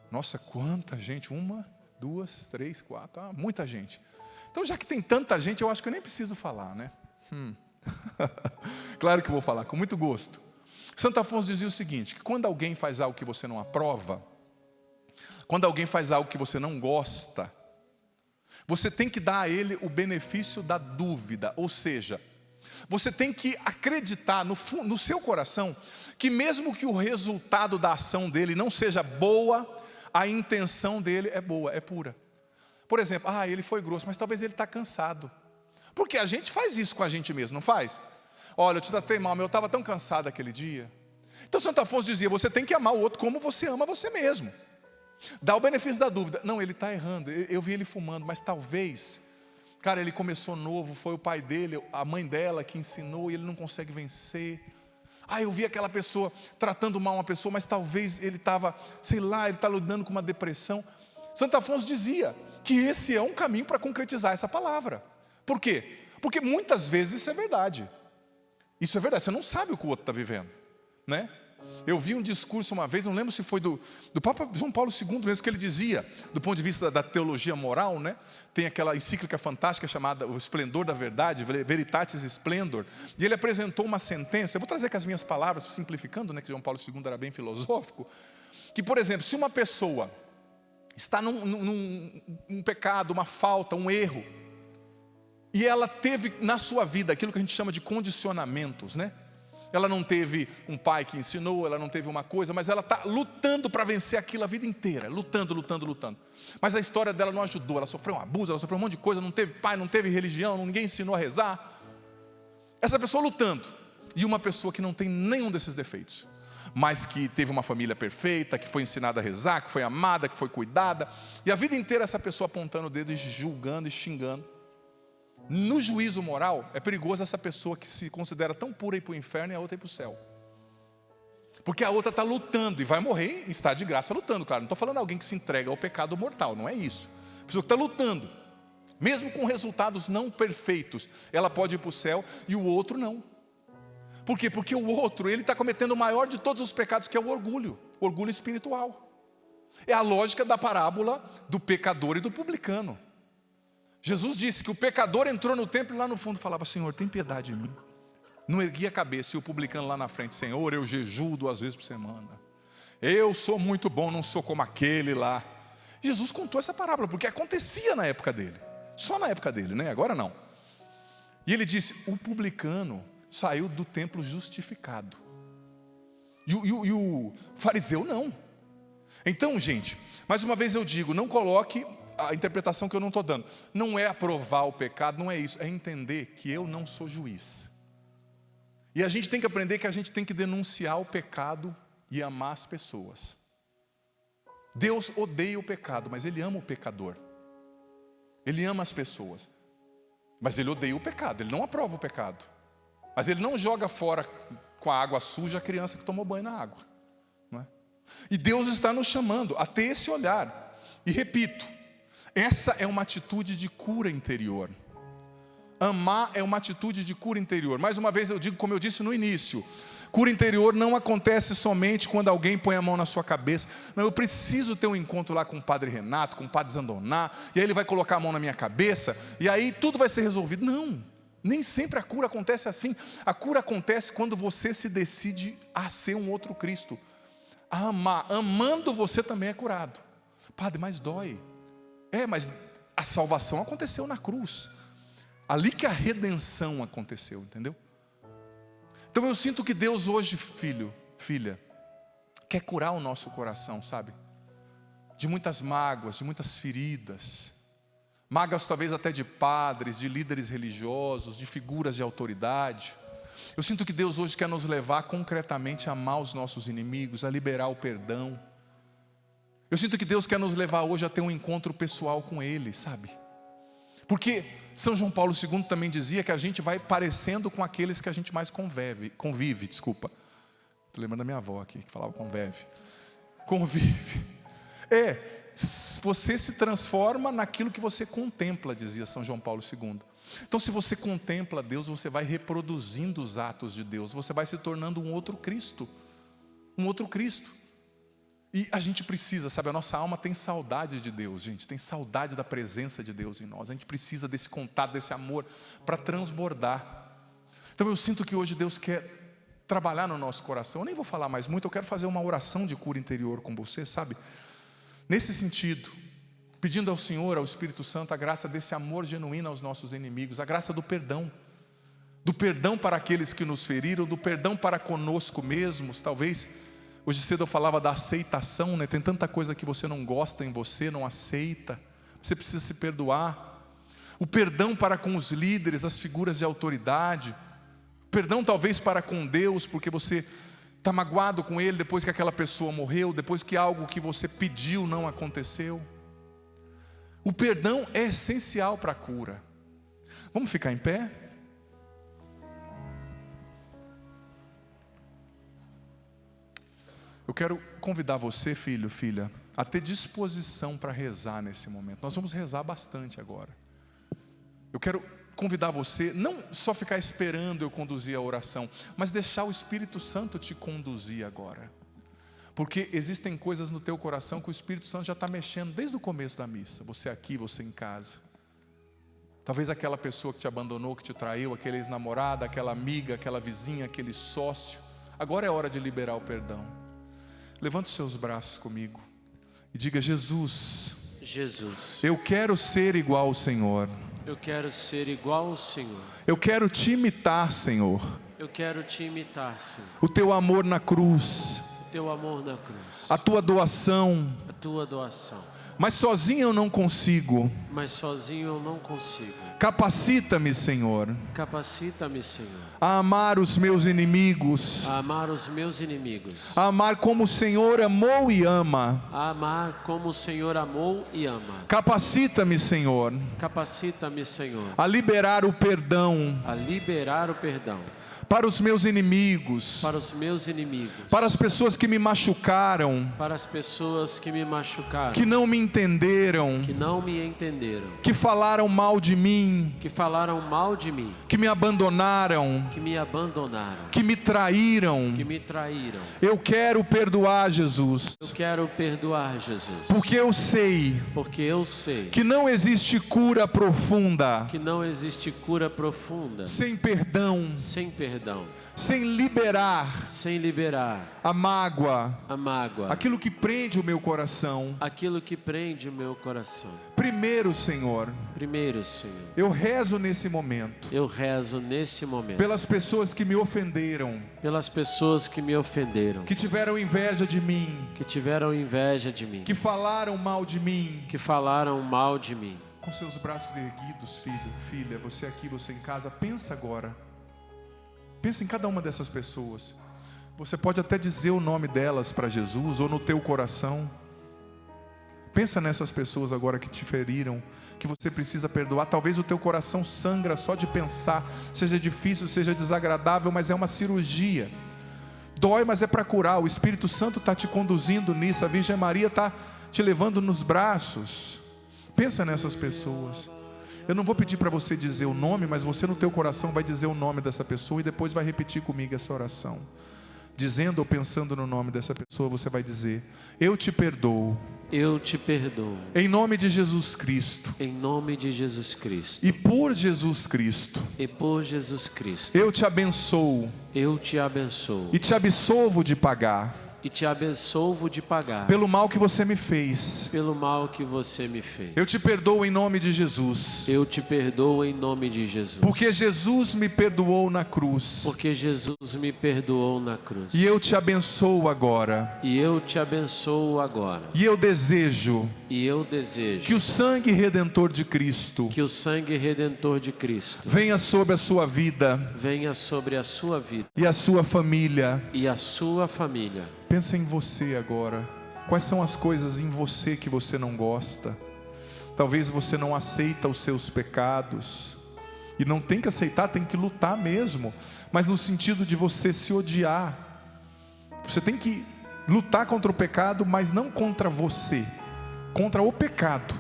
Nossa, quanta gente, 1, 2, 3, 4, muita gente. Então já que tem tanta gente, eu acho que eu nem preciso falar, né? Claro que eu vou falar, com muito gosto. Santo Afonso dizia o seguinte, que quando alguém faz algo que você não aprova, quando alguém faz algo que você não gosta, você tem que dar a ele o benefício da dúvida, ou seja, você tem que acreditar no seu coração, que mesmo que o resultado da ação dele não seja boa, a intenção dele é boa, é pura. Por exemplo, ele foi grosso, mas talvez ele está cansado. Porque a gente faz isso com a gente mesmo, não faz? Olha, eu te tratei mal, mas eu estava tão cansado aquele dia. Então Santo Afonso dizia, você tem que amar o outro como você ama você mesmo. Dá o benefício da dúvida. Não, ele está errando, eu vi ele fumando, mas talvez, cara, ele começou novo, foi o pai dele, a mãe dela que ensinou, e ele não consegue vencer. Eu vi aquela pessoa tratando mal uma pessoa, mas talvez ele estava, sei lá, ele está lidando com uma depressão. Santo Afonso dizia que esse é um caminho para concretizar essa palavra. Por quê? Porque muitas vezes isso é verdade. Isso é verdade, você não sabe o que o outro está vivendo, né? Eu vi um discurso uma vez, não lembro se foi do Papa João Paulo II mesmo, que ele dizia, do ponto de vista da teologia moral, né? Tem aquela encíclica fantástica chamada O Esplendor da Verdade, Veritatis Splendor, e ele apresentou uma sentença, eu vou trazer com as minhas palavras, simplificando, né, que João Paulo II era bem filosófico, que, por exemplo, se uma pessoa está num pecado, uma falta, um erro, e ela teve na sua vida aquilo que a gente chama de condicionamentos, né? Ela não teve um pai que ensinou, ela não teve uma coisa, mas ela está lutando para vencer aquilo a vida inteira, lutando. Mas a história dela não ajudou, ela sofreu um abuso, ela sofreu um monte de coisa, não teve pai, não teve religião, ninguém ensinou a rezar. Essa pessoa lutando, e uma pessoa que não tem nenhum desses defeitos, mas que teve uma família perfeita, que foi ensinada a rezar, que foi amada, que foi cuidada, e a vida inteira essa pessoa apontando o dedo e julgando e xingando. No juízo moral, é perigoso essa pessoa que se considera tão pura ir para o inferno e a outra ir para o céu. Porque a outra está lutando e vai morrer em estado de graça lutando, claro. Não estou falando de alguém que se entrega ao pecado mortal, não é isso. A pessoa que está lutando, mesmo com resultados não perfeitos, ela pode ir para o céu e o outro não. Por quê? Porque o outro, ele está cometendo o maior de todos os pecados, que é o orgulho espiritual. É a lógica da parábola do pecador e do publicano. Jesus disse que o pecador entrou no templo e lá no fundo falava, Senhor, tem piedade de mim. Não erguia a cabeça, e o publicano lá na frente, Senhor, eu jejuo 2 vezes por semana. Eu sou muito bom, não sou como aquele lá. Jesus contou essa parábola, porque acontecia na época dele. Só na época dele, né? Agora não. E ele disse, o publicano saiu do templo justificado. E o fariseu não. Então, gente, mais uma vez eu digo, não coloque a interpretação que eu não estou dando. Não é aprovar o pecado, não é isso. É entender que eu não sou juiz. E a gente tem que aprender que a gente tem que denunciar o pecado e amar as pessoas. Deus odeia o pecado, mas Ele ama o pecador. Ele ama as pessoas. Mas Ele odeia o pecado, Ele não aprova o pecado. Mas Ele não joga fora com a água suja a criança que tomou banho na água. Não é? E Deus está nos chamando a ter esse olhar. E repito, essa é uma atitude de cura interior. Amar é uma atitude de cura interior. Mais uma vez eu digo, como eu disse no início, cura interior não acontece somente quando alguém põe a mão na sua cabeça. Não, eu preciso ter um encontro lá com o Padre Renato, com o Padre Zandoná, e aí ele vai colocar a mão na minha cabeça, e aí tudo vai ser resolvido. Não, nem sempre a cura acontece assim. A cura acontece quando você se decide a ser um outro Cristo, a amar. Amando você também é curado. Padre, mas dói. Mas a salvação aconteceu na cruz. Ali que a redenção aconteceu, entendeu? Então eu sinto que Deus hoje, filho, filha, quer curar o nosso coração, sabe? De muitas mágoas, de muitas feridas. Mágoas talvez até de padres, de líderes religiosos, de figuras de autoridade. Eu sinto que Deus hoje quer nos levar concretamente a amar os nossos inimigos, a liberar o perdão. Eu sinto que Deus quer nos levar hoje a ter um encontro pessoal com Ele, sabe? Porque São João Paulo II também dizia que a gente vai parecendo com aqueles que a gente mais convive, desculpa. Estou lembrando da minha avó aqui, que falava convive. Você se transforma naquilo que você contempla, dizia São João Paulo II. Então, se você contempla Deus, você vai reproduzindo os atos de Deus, você vai se tornando um outro Cristo. Um outro Cristo. E a gente precisa, sabe, a nossa alma tem saudade de Deus, gente, tem saudade da presença de Deus em nós. A gente precisa desse contato, desse amor, para transbordar. Então eu sinto que hoje Deus quer trabalhar no nosso coração. Eu nem vou falar mais muito, eu quero fazer uma oração de cura interior com você, sabe? Nesse sentido, pedindo ao Senhor, ao Espírito Santo, a graça desse amor genuíno aos nossos inimigos, a graça do perdão para aqueles que nos feriram, do perdão para conosco mesmos. Talvez hoje cedo eu falava da aceitação, né? Tem tanta coisa que você não gosta em você, não aceita. Você precisa se perdoar. O perdão para com os líderes, as figuras de autoridade. Perdão talvez para com Deus, porque você está magoado com Ele depois que aquela pessoa morreu, depois que algo que você pediu não aconteceu. O perdão é essencial para a cura. Vamos ficar em pé? Eu quero convidar você, filho, filha, a ter disposição para rezar nesse momento. Nós vamos rezar bastante agora. Eu quero convidar você, não só ficar esperando eu conduzir a oração, mas deixar o Espírito Santo te conduzir agora. Porque existem coisas no teu coração que o Espírito Santo já está mexendo desde o começo da missa. Você aqui, você em casa. Talvez aquela pessoa que te abandonou, que te traiu, aquele ex-namorado, aquela amiga, aquela vizinha, aquele sócio. Agora é hora de liberar o perdão. Levante os seus braços comigo e diga: Jesus, eu quero ser igual ao Senhor. Eu quero ser igual ao Senhor. Eu quero te imitar, Senhor. Eu quero te imitar, Senhor. O teu amor na cruz. O teu amor na cruz. A tua doação. A tua doação. Mas sozinho eu não consigo. Mas sozinho eu não consigo. Capacita-me, Senhor. Capacita-me, Senhor. A amar os meus inimigos. A amar os meus inimigos. A amar como o Senhor amou e ama. A amar como o Senhor amou e ama. Capacita-me, Senhor. Capacita-me, Senhor. A liberar o perdão. A liberar o perdão. Para os meus inimigos. Para os meus inimigos. Para as pessoas que me machucaram. Para as pessoas que me machucaram. Que não me entenderam. Que não me entenderam. Que falaram mal de mim. Que falaram mal de mim. Que me abandonaram. Que me abandonaram. Que me traíram. Que me traíram. Eu quero perdoar, Jesus. Eu quero perdoar, Jesus. Porque eu sei. Porque eu sei. Que não existe cura profunda. Que não existe cura profunda. Sem perdão. Sem perdão. Sem liberar a mágoa, aquilo que prende o meu coração. Aquilo que prende o meu coração. Primeiro, Senhor, eu rezo nesse momento. Eu rezo nesse momento. Pelas pessoas que me ofenderam. Pelas pessoas que me ofenderam. Que tiveram inveja de mim. Que tiveram inveja de mim. Que falaram mal de mim. Que falaram mal de mim. Com seus braços erguidos, filho, filha, você aqui, você em casa, pensa agora. Pensa em cada uma dessas pessoas. Você pode até dizer o nome delas para Jesus ou no teu coração. Pensa nessas pessoas agora que te feriram, que você precisa perdoar. Talvez o teu coração sangra só de pensar. Seja difícil, seja desagradável, mas é uma cirurgia. Dói, mas é para curar. O Espírito Santo está te conduzindo nisso. A Virgem Maria está te levando nos braços. Pensa nessas pessoas. Eu não vou pedir para você dizer o nome, mas você no teu coração vai dizer o nome dessa pessoa e depois vai repetir comigo essa oração. Dizendo ou pensando no nome dessa pessoa, você vai dizer: eu te perdoo. Eu te perdoo. Em nome de Jesus Cristo. Em nome de Jesus Cristo. E por Jesus Cristo. E por Jesus Cristo. Eu te abençoo. Eu te abençoo. E te absolvo de pagar. e te absolvo de pagar pelo mal que você me fez. pelo mal que você me fez. Eu te perdoo em nome de Jesus. Eu te perdoo em nome de Jesus. Porque Jesus me perdoou na cruz. Porque Jesus me perdoou na cruz. E eu te abençoo agora. E eu te abençoo agora. E eu desejo E eu desejo que o sangue redentor de Cristo que o sangue redentor de Cristo venha sobre a sua vida venha sobre a sua vida e a sua família. e a sua família. Pensa em você agora. Quais são as coisas em você que você não gosta? Talvez você não aceita os seus pecados. E não tem que aceitar, tem que lutar mesmo. Mas no sentido de você se odiar. Você tem que lutar contra o pecado, mas não contra você, contra o pecado.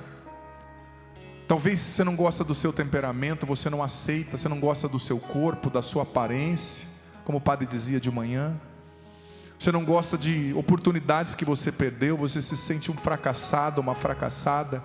Talvez você não gosta do seu temperamento, você não aceita, você não gosta do seu corpo, da sua aparência, como o padre dizia de manhã. Você não gosta de oportunidades que você perdeu, você se sente um fracassado, uma fracassada.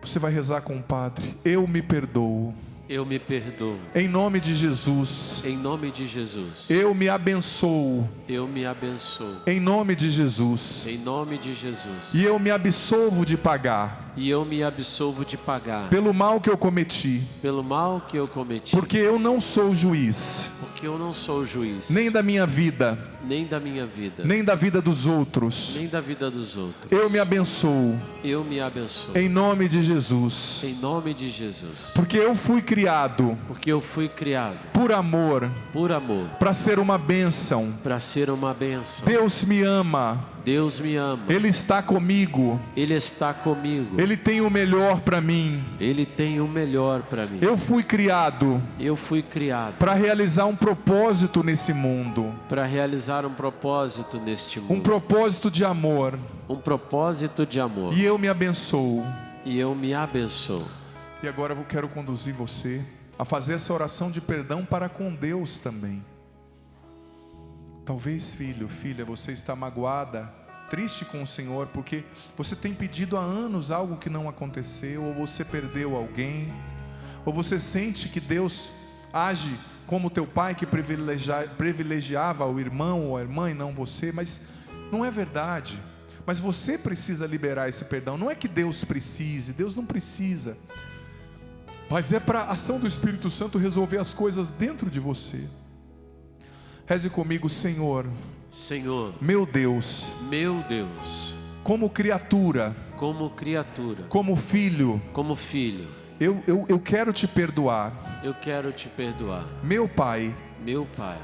Você vai rezar com o Padre: eu me perdoo. Eu me perdoo. Em nome de Jesus. Em nome de Jesus. Eu me abençoo. Eu me abençoo. Em nome de Jesus. Em nome de Jesus. E eu me absolvo de pagar E eu me absolvo de pagar pelo mal que eu cometi. pelo mal que eu cometi. Porque eu não sou juiz, Porque eu não sou juiz, nem da minha vida, nem da minha vida, nem da vida dos outros. nem da vida dos outros. Eu me abençoo. Eu me abençoo. Em nome de Jesus. Em nome de Jesus. Porque eu fui criado Porque eu fui criado por amor, por amor, para ser uma bênção. para ser uma bênção. Deus me ama. Deus me ama. Ele está comigo. Ele está comigo. Ele tem o melhor para mim. Ele tem o melhor para mim. Eu fui criado Eu fui criado para realizar um propósito nesse mundo. para realizar um propósito neste Um mundo. propósito de amor. Um propósito de amor. E eu me abençoo. E eu me abençoo. E agora eu quero conduzir você a fazer essa oração de perdão para com Deus também. Talvez, filho, filha, você está magoada, triste com o Senhor, porque você tem pedido há anos algo que não aconteceu, ou você perdeu alguém, ou você sente que Deus age como teu pai que privilegiava o irmão ou a irmã e não você, mas não é verdade. Mas você precisa liberar esse perdão. Não é que Deus precise, Deus não precisa, mas é para a ação do Espírito Santo resolver as coisas dentro de você. Reze comigo: Senhor, Senhor, meu Deus, como criatura, como filho, eu quero te perdoar. eu quero te perdoar. Meu Pai,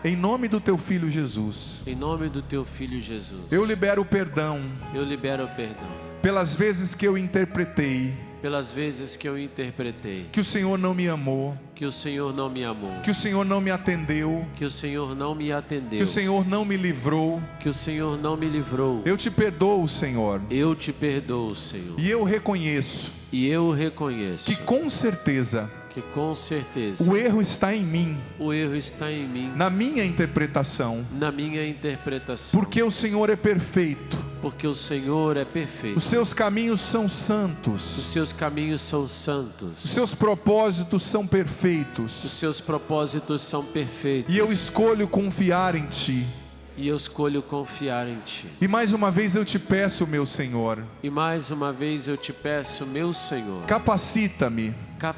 em nome do teu Filho Jesus, Em nome do teu Filho Jesus, eu libero o perdão eu libero o perdão pelas vezes que eu interpretei pelas vezes que eu interpretei que o Senhor não me amou, que o Senhor não me amou, que o Senhor não me atendeu, que o Senhor não me atendeu, que o Senhor não me livrou. que o Senhor não me livrou. Eu te perdoo, Senhor, Eu te perdoo, Senhor. e eu reconheço E eu reconheço que com certeza com certeza o erro está em mim, o erro está em mim, na minha interpretação, na minha interpretação, porque o Senhor é perfeito, porque o Senhor é perfeito. os seus caminhos são Os santos, seus caminhos são santos. os seus propósitos são Os perfeitos, seus propósitos são perfeitos. e eu escolho confiar em Ti. E eu escolho confiar em Ti. E mais uma vez eu te peço, meu Senhor, E mais uma vez eu te peço, meu Senhor, capacita-me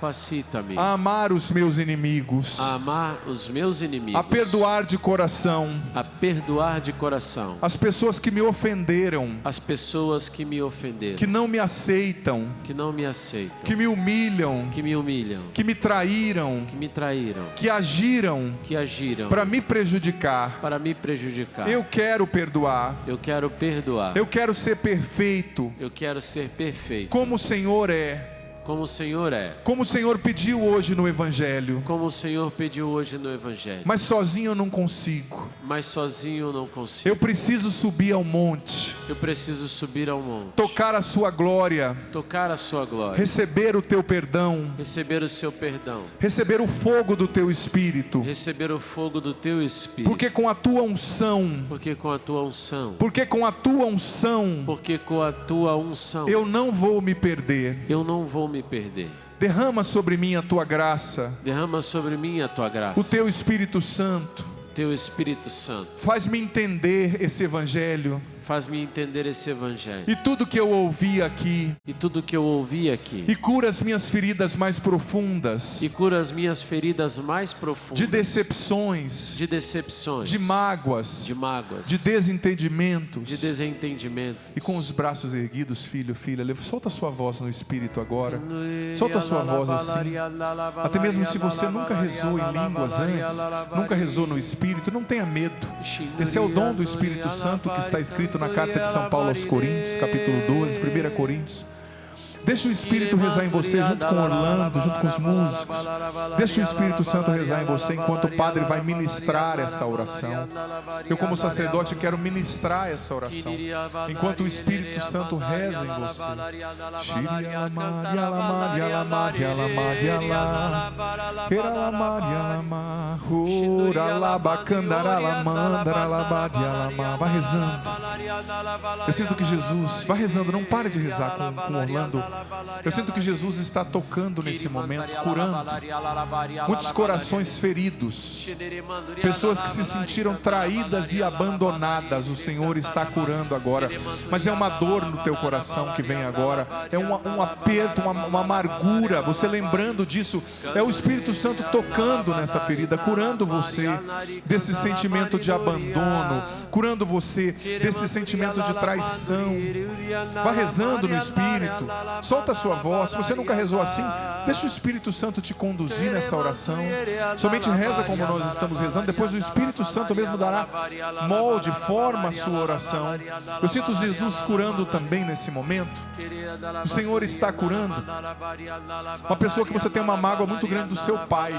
capacita-me a amar os meus inimigos, a amar os meus inimigos, a perdoar de coração a perdoar de coração as pessoas que me ofenderam, as pessoas que me ofenderam, que não me aceitam, que não me aceitam, que me humilham, que me humilham, que me traíram, que me traíram, que agiram que agiram para me prejudicar. para me prejudicar. Eu quero perdoar. Eu quero perdoar. Eu quero ser perfeito, Eu quero ser perfeito, como o Senhor é, como o Senhor é, como o Senhor pediu hoje no Evangelho. como o Senhor pediu hoje no Evangelho. Mas sozinho eu não consigo. Mas sozinho eu não consigo. Eu preciso subir ao monte, Eu preciso subir ao monte, tocar a sua glória, tocar a sua glória, receber o teu perdão, receber o seu perdão, receber o fogo do teu Espírito, receber o fogo do teu Espírito. porque com a tua unção, Porque com a tua unção, porque com a tua unção, porque com a tua unção, eu não vou me perder. eu não vou me perder. Derrama sobre mim a tua graça, Derrama sobre mim a tua graça, o teu Espírito Santo, Teu Espírito Santo. Faz-me entender esse evangelho. Faz-me entender esse evangelho. E tudo que eu ouvi aqui. E tudo que eu ouvi aqui. E cura as minhas feridas mais profundas. E cura as minhas feridas mais profundas. De decepções. De decepções. De mágoas. De mágoas. De desentendimentos. De desentendimento. E com os braços erguidos, filho, filha, solta a sua voz no Espírito agora. Solta a sua voz assim. Até mesmo se você nunca rezou em línguas antes, nunca rezou no Espírito, não tenha medo. Esse é o dom do Espírito Santo que está escrito na carta de São Paulo aos Coríntios, capítulo 12, 1 Coríntios. Deixa o Espírito rezar em você junto com Orlando, junto com os músicos. Deixa o Espírito Santo rezar em você enquanto o Padre vai ministrar essa oração. Eu, como sacerdote, quero ministrar essa oração enquanto o Espírito Santo reza em você. Vai rezando. Eu sinto que Jesus, vai rezando, não pare de rezar com Orlando. Eu sinto que Jesus está tocando nesse momento, curando muitos corações feridos, pessoas que se sentiram traídas e abandonadas. O Senhor está curando agora, mas é uma dor no teu coração que vem agora, é um aperto, uma amargura. Você lembrando disso, é o Espírito Santo tocando nessa ferida, curando você desse sentimento de abandono, curando você desse sentimento de traição. Vai rezando no Espírito. Solta a sua voz. Se você nunca rezou assim, deixa o Espírito Santo te conduzir nessa oração. Somente reza como nós estamos rezando. Depois o Espírito Santo mesmo dará molde, forma a sua oração. Eu sinto Jesus curando também nesse momento. O Senhor está curando uma pessoa que você tem uma mágoa muito grande do seu pai.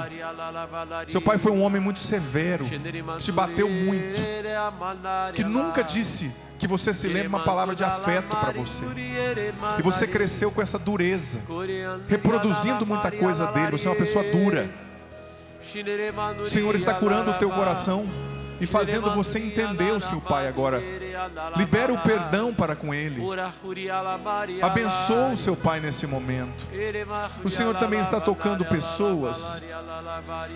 Seu pai foi um homem muito severo, que te bateu muito, que nunca disse que você se lembre uma palavra de afeto para você. E você cresceu com essa dureza, reproduzindo muita coisa dele. Você é uma pessoa dura. O Senhor está curando o teu coração e fazendo você entender o seu pai agora. Libera o perdão para com ele. Abençoa o seu pai nesse momento. O Senhor também está tocando pessoas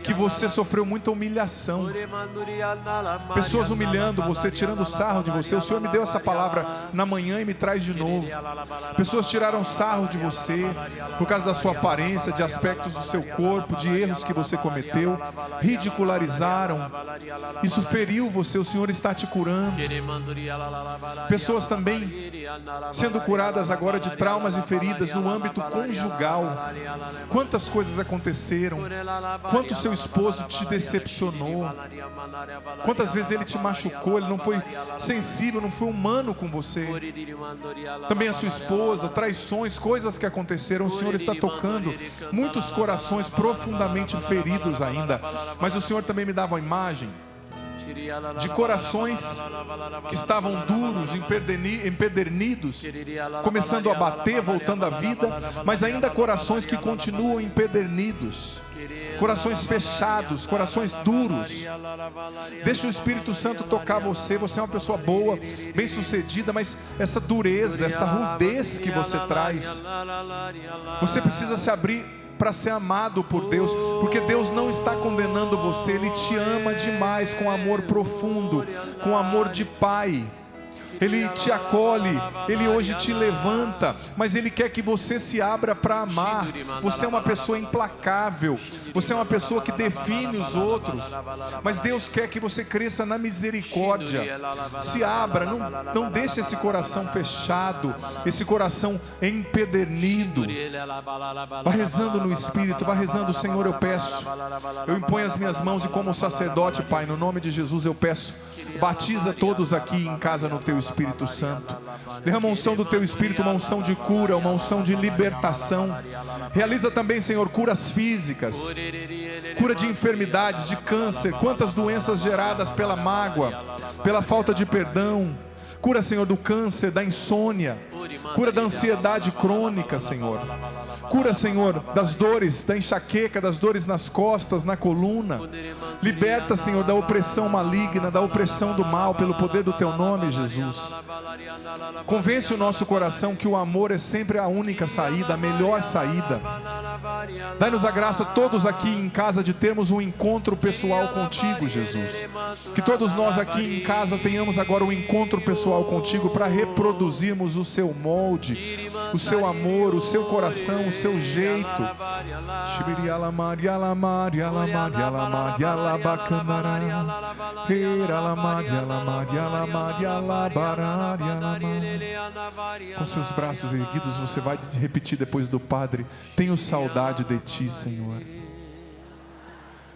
que você sofreu muita humilhação. Pessoas humilhando você, tirando sarro de você. O Senhor me deu essa palavra na manhã e me traz de novo. Pessoas tiraram sarro de você por causa da sua aparência, de aspectos do seu corpo, de erros que você cometeu. Ridicularizaram. Isso feriu você. O Senhor está te curando. Pessoas também sendo curadas agora de traumas e feridas no âmbito conjugal. Quantas coisas aconteceram? Quanto seu esposo te decepcionou? Quantas vezes ele te machucou? Ele não foi sensível, não foi humano com você. Também a sua esposa, traições, coisas que aconteceram. O Senhor está tocando muitos corações profundamente feridos ainda. Mas o Senhor também me dava uma imagem de corações que estavam duros, empedernidos, começando a bater, voltando à vida, mas ainda corações que continuam empedernidos, corações fechados, corações duros. Deixa o Espírito Santo tocar você. Você é uma pessoa boa, bem-sucedida, mas essa dureza, essa rudez que você traz, você precisa se abrir para ser amado por Deus, porque Deus não está condenando você. Ele te ama demais, com amor profundo, com amor de pai. Ele te acolhe, Ele hoje te levanta, mas Ele quer que você se abra para amar. Você é uma pessoa implacável, você é uma pessoa que define os outros, mas Deus quer que você cresça na misericórdia. Se abra, não deixe esse coração fechado, esse coração empedernido. Vá rezando no Espírito, vá rezando. Senhor, eu peço, eu imponho as minhas mãos e como sacerdote, Pai, no nome de Jesus eu peço, batiza todos aqui em casa no Teu Espírito Santo. Derrama a unção do Teu Espírito, uma unção de cura, uma unção de libertação. Realiza também, Senhor, curas físicas, cura de enfermidades, de câncer. Quantas doenças geradas pela mágoa, pela falta de perdão. Cura, Senhor, do câncer, da insônia. Cura da ansiedade crônica, Senhor. Cura, Senhor, das dores, da enxaqueca, das dores nas costas, na coluna. Liberta, Senhor, da opressão maligna, da opressão do mal, pelo poder do Teu nome, Jesus. Convence o nosso coração que o amor é sempre a única saída, a melhor saída. Dai-nos a graça, todos aqui em casa, de termos um encontro pessoal contigo, Jesus. Que todos nós aqui em casa tenhamos agora um encontro pessoal contigo para reproduzirmos o Seu molde, o Seu amor, o Seu coração, o Seu jeito. Com seus braços erguidos, você vai repetir depois do Padre: tenho saudade de Ti, Senhor.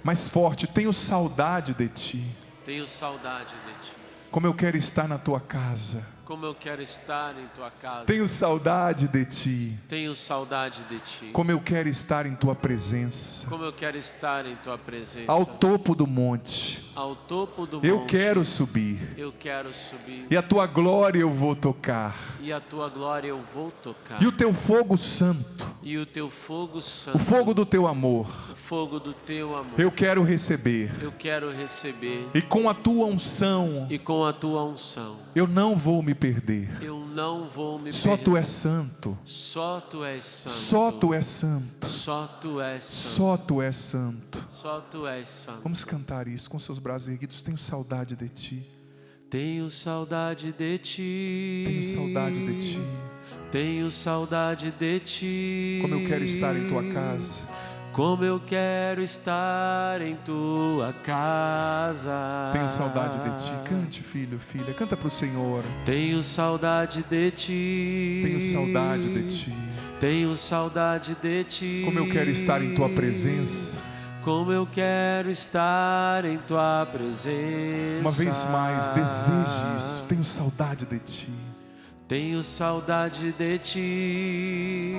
Mais forte: tenho saudade de Ti. Tenho saudade de Ti. Como eu quero estar na Tua casa. Como eu quero estar em Tua casa. Tenho saudade de Ti. Tenho saudade de Ti. Como eu quero estar em Tua presença. Como eu quero estar em Tua presença. Ao topo do monte. Ao topo do Eu monte. quero subir. Eu quero subir. E a Tua glória eu vou tocar. E a Tua glória eu vou tocar. E o Teu fogo santo. E o Teu fogo santo. O fogo do Teu amor. O fogo do Teu amor. Eu quero receber. Eu quero receber. E com a Tua unção. E com a Tua unção. Eu não vou me perder. Eu não vou me Só perder. Tu és santo. Só Tu és santo. Só Tu és santo. Só Tu és santo. Só Tu és santo. Só Tu és santo. Vamos cantar isso com seus braços erguidos. Tenho saudade de Ti. Tenho saudade de Ti. Tenho saudade de Ti. Tenho saudade de Ti. Como eu quero estar em Tua casa. Como eu quero estar em Tua casa. Tenho saudade de Ti. Cante, filho, filha. Canta para o Senhor. Tenho saudade de Ti. Tenho saudade de Ti. Tenho saudade de Ti. Como eu quero estar em Tua presença. Como eu quero estar em Tua presença. Uma vez mais, deseje isso. Tenho saudade de Ti. Tenho saudade de Ti.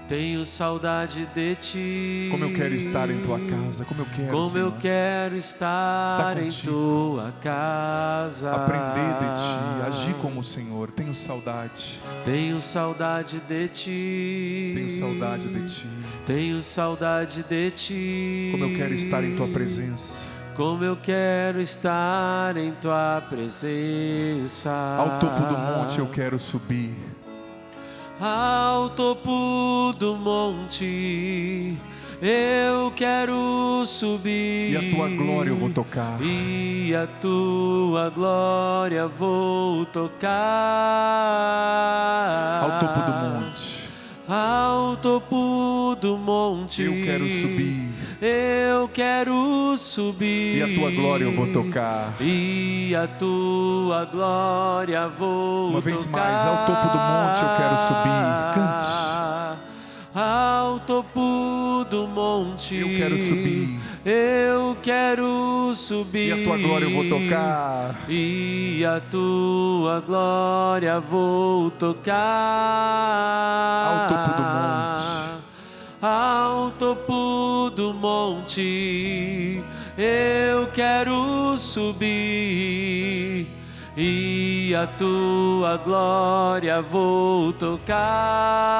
Tenho saudade de Ti. Como eu quero estar em Tua casa. Como eu quero, Como Senhor, eu quero estar em contigo. Tua casa. aprender de Ti, agir como o Senhor. Tenho saudade. Tenho saudade de Ti. Tenho saudade de Ti. Tenho saudade de Ti. Como eu quero estar em Tua presença. Como eu quero estar em Tua presença. Ao topo do monte eu quero subir. Ao topo do monte eu quero subir. E a Tua glória eu vou tocar. E a Tua glória vou tocar. Ao topo do monte Ao topo do monte eu quero subir. Eu quero subir. E a Tua glória eu vou tocar. E a Tua glória vou Uma vez tocar. mais, ao topo do monte eu quero subir. Cante. Ao topo do monte Eu quero subir. Eu quero subir. E a Tua glória eu vou tocar. E a Tua glória vou tocar. Ao topo do monte. Ao topo do monte eu quero subir. E a Tua glória vou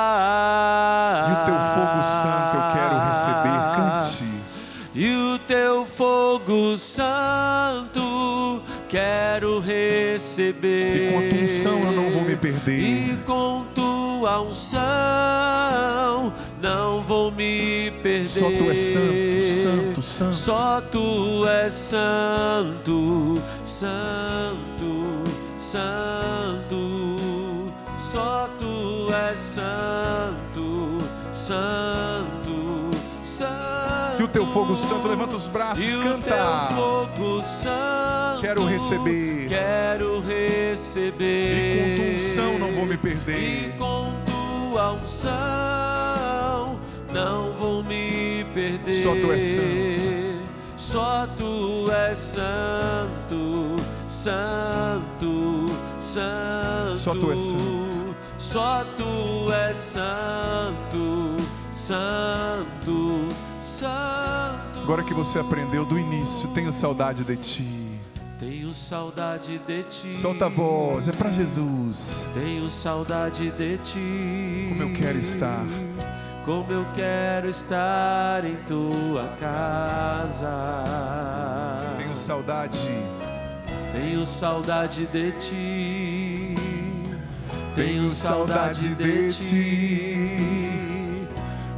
tocar. E o Teu fogo santo eu quero receber. Cante. E o Teu fogo santo quero receber. E com a Tua unção eu não vou me perder. E com Tua unção não vou me perder. Só Tu és santo, santo, santo. Só Tu és santo, santo, santo. Só Tu és santo, santo, santo. E o Teu fogo santo, levanta os braços, E canta. o Teu fogo santo Quero receber. Quero receber. E com Tua unção não vou me E perder. com Tua unção não vou me perder. Só Tu és santo. Só Tu és santo, santo, santo. Só Tu és santo. Só Tu és santo, santo, santo. Agora que você aprendeu do início, tenho saudade de Ti. Tenho Tenho saudade de ti. Solta a voz, é para Jesus. Tenho saudade de ti. Como eu quero estar. Como eu quero estar em tua casa. Tenho saudade. Tenho saudade de ti. Tenho saudade de ti.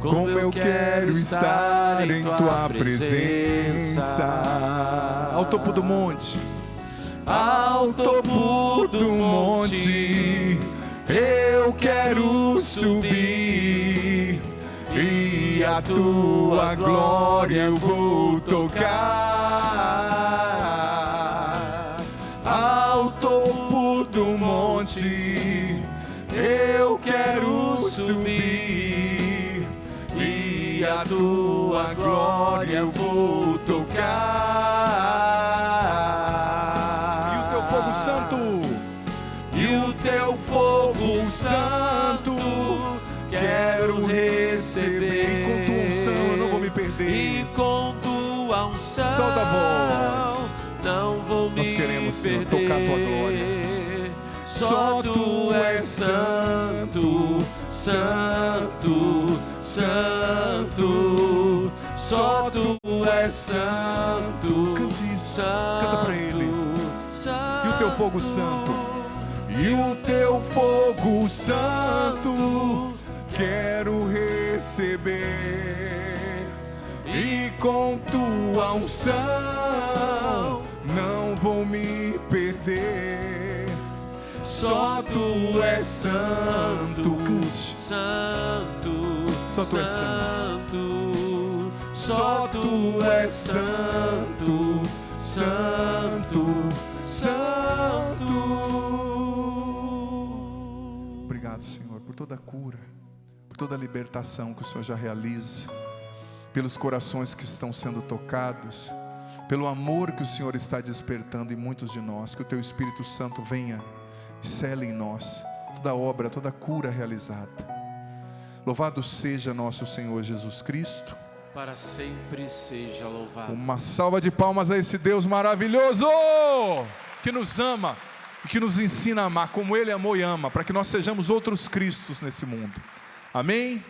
Como eu quero estar em tua presença. Ao topo do monte. Ao topo do monte. Eu quero subir. E a tua glória eu vou tocar. Ao topo do monte eu quero subir. E a tua glória eu vou tocar. E o teu fogo santo. E o teu fogo santo quero receber. E com tua unção eu não vou me perder. E com tua unção solta a voz. Não vou me Nós queremos, Senhor, perder. tocar a tua glória. Só tu és santo, santo, santo. Só tu és santo. Cante isso, santo, canta pra Ele. Santo, e o teu fogo santo. E o teu fogo santo quero receber. E com tua unção não vou me perder. Só tu és santo. Cante. Santo, Só tu és santo. Só tu és santo, santo, santo. Obrigado, Senhor, por toda a cura, por toda a libertação que o Senhor já realiza, pelos corações que estão sendo tocados, pelo amor que o Senhor está despertando em muitos de nós. Que o Teu Espírito Santo venha e cele em nós toda a obra, toda a cura realizada. Louvado seja nosso Senhor Jesus Cristo. Para sempre seja louvado. Uma salva de palmas a esse Deus maravilhoso, que nos ama e que nos ensina a amar como Ele amou e ama, para que nós sejamos outros Cristos nesse mundo. Amém?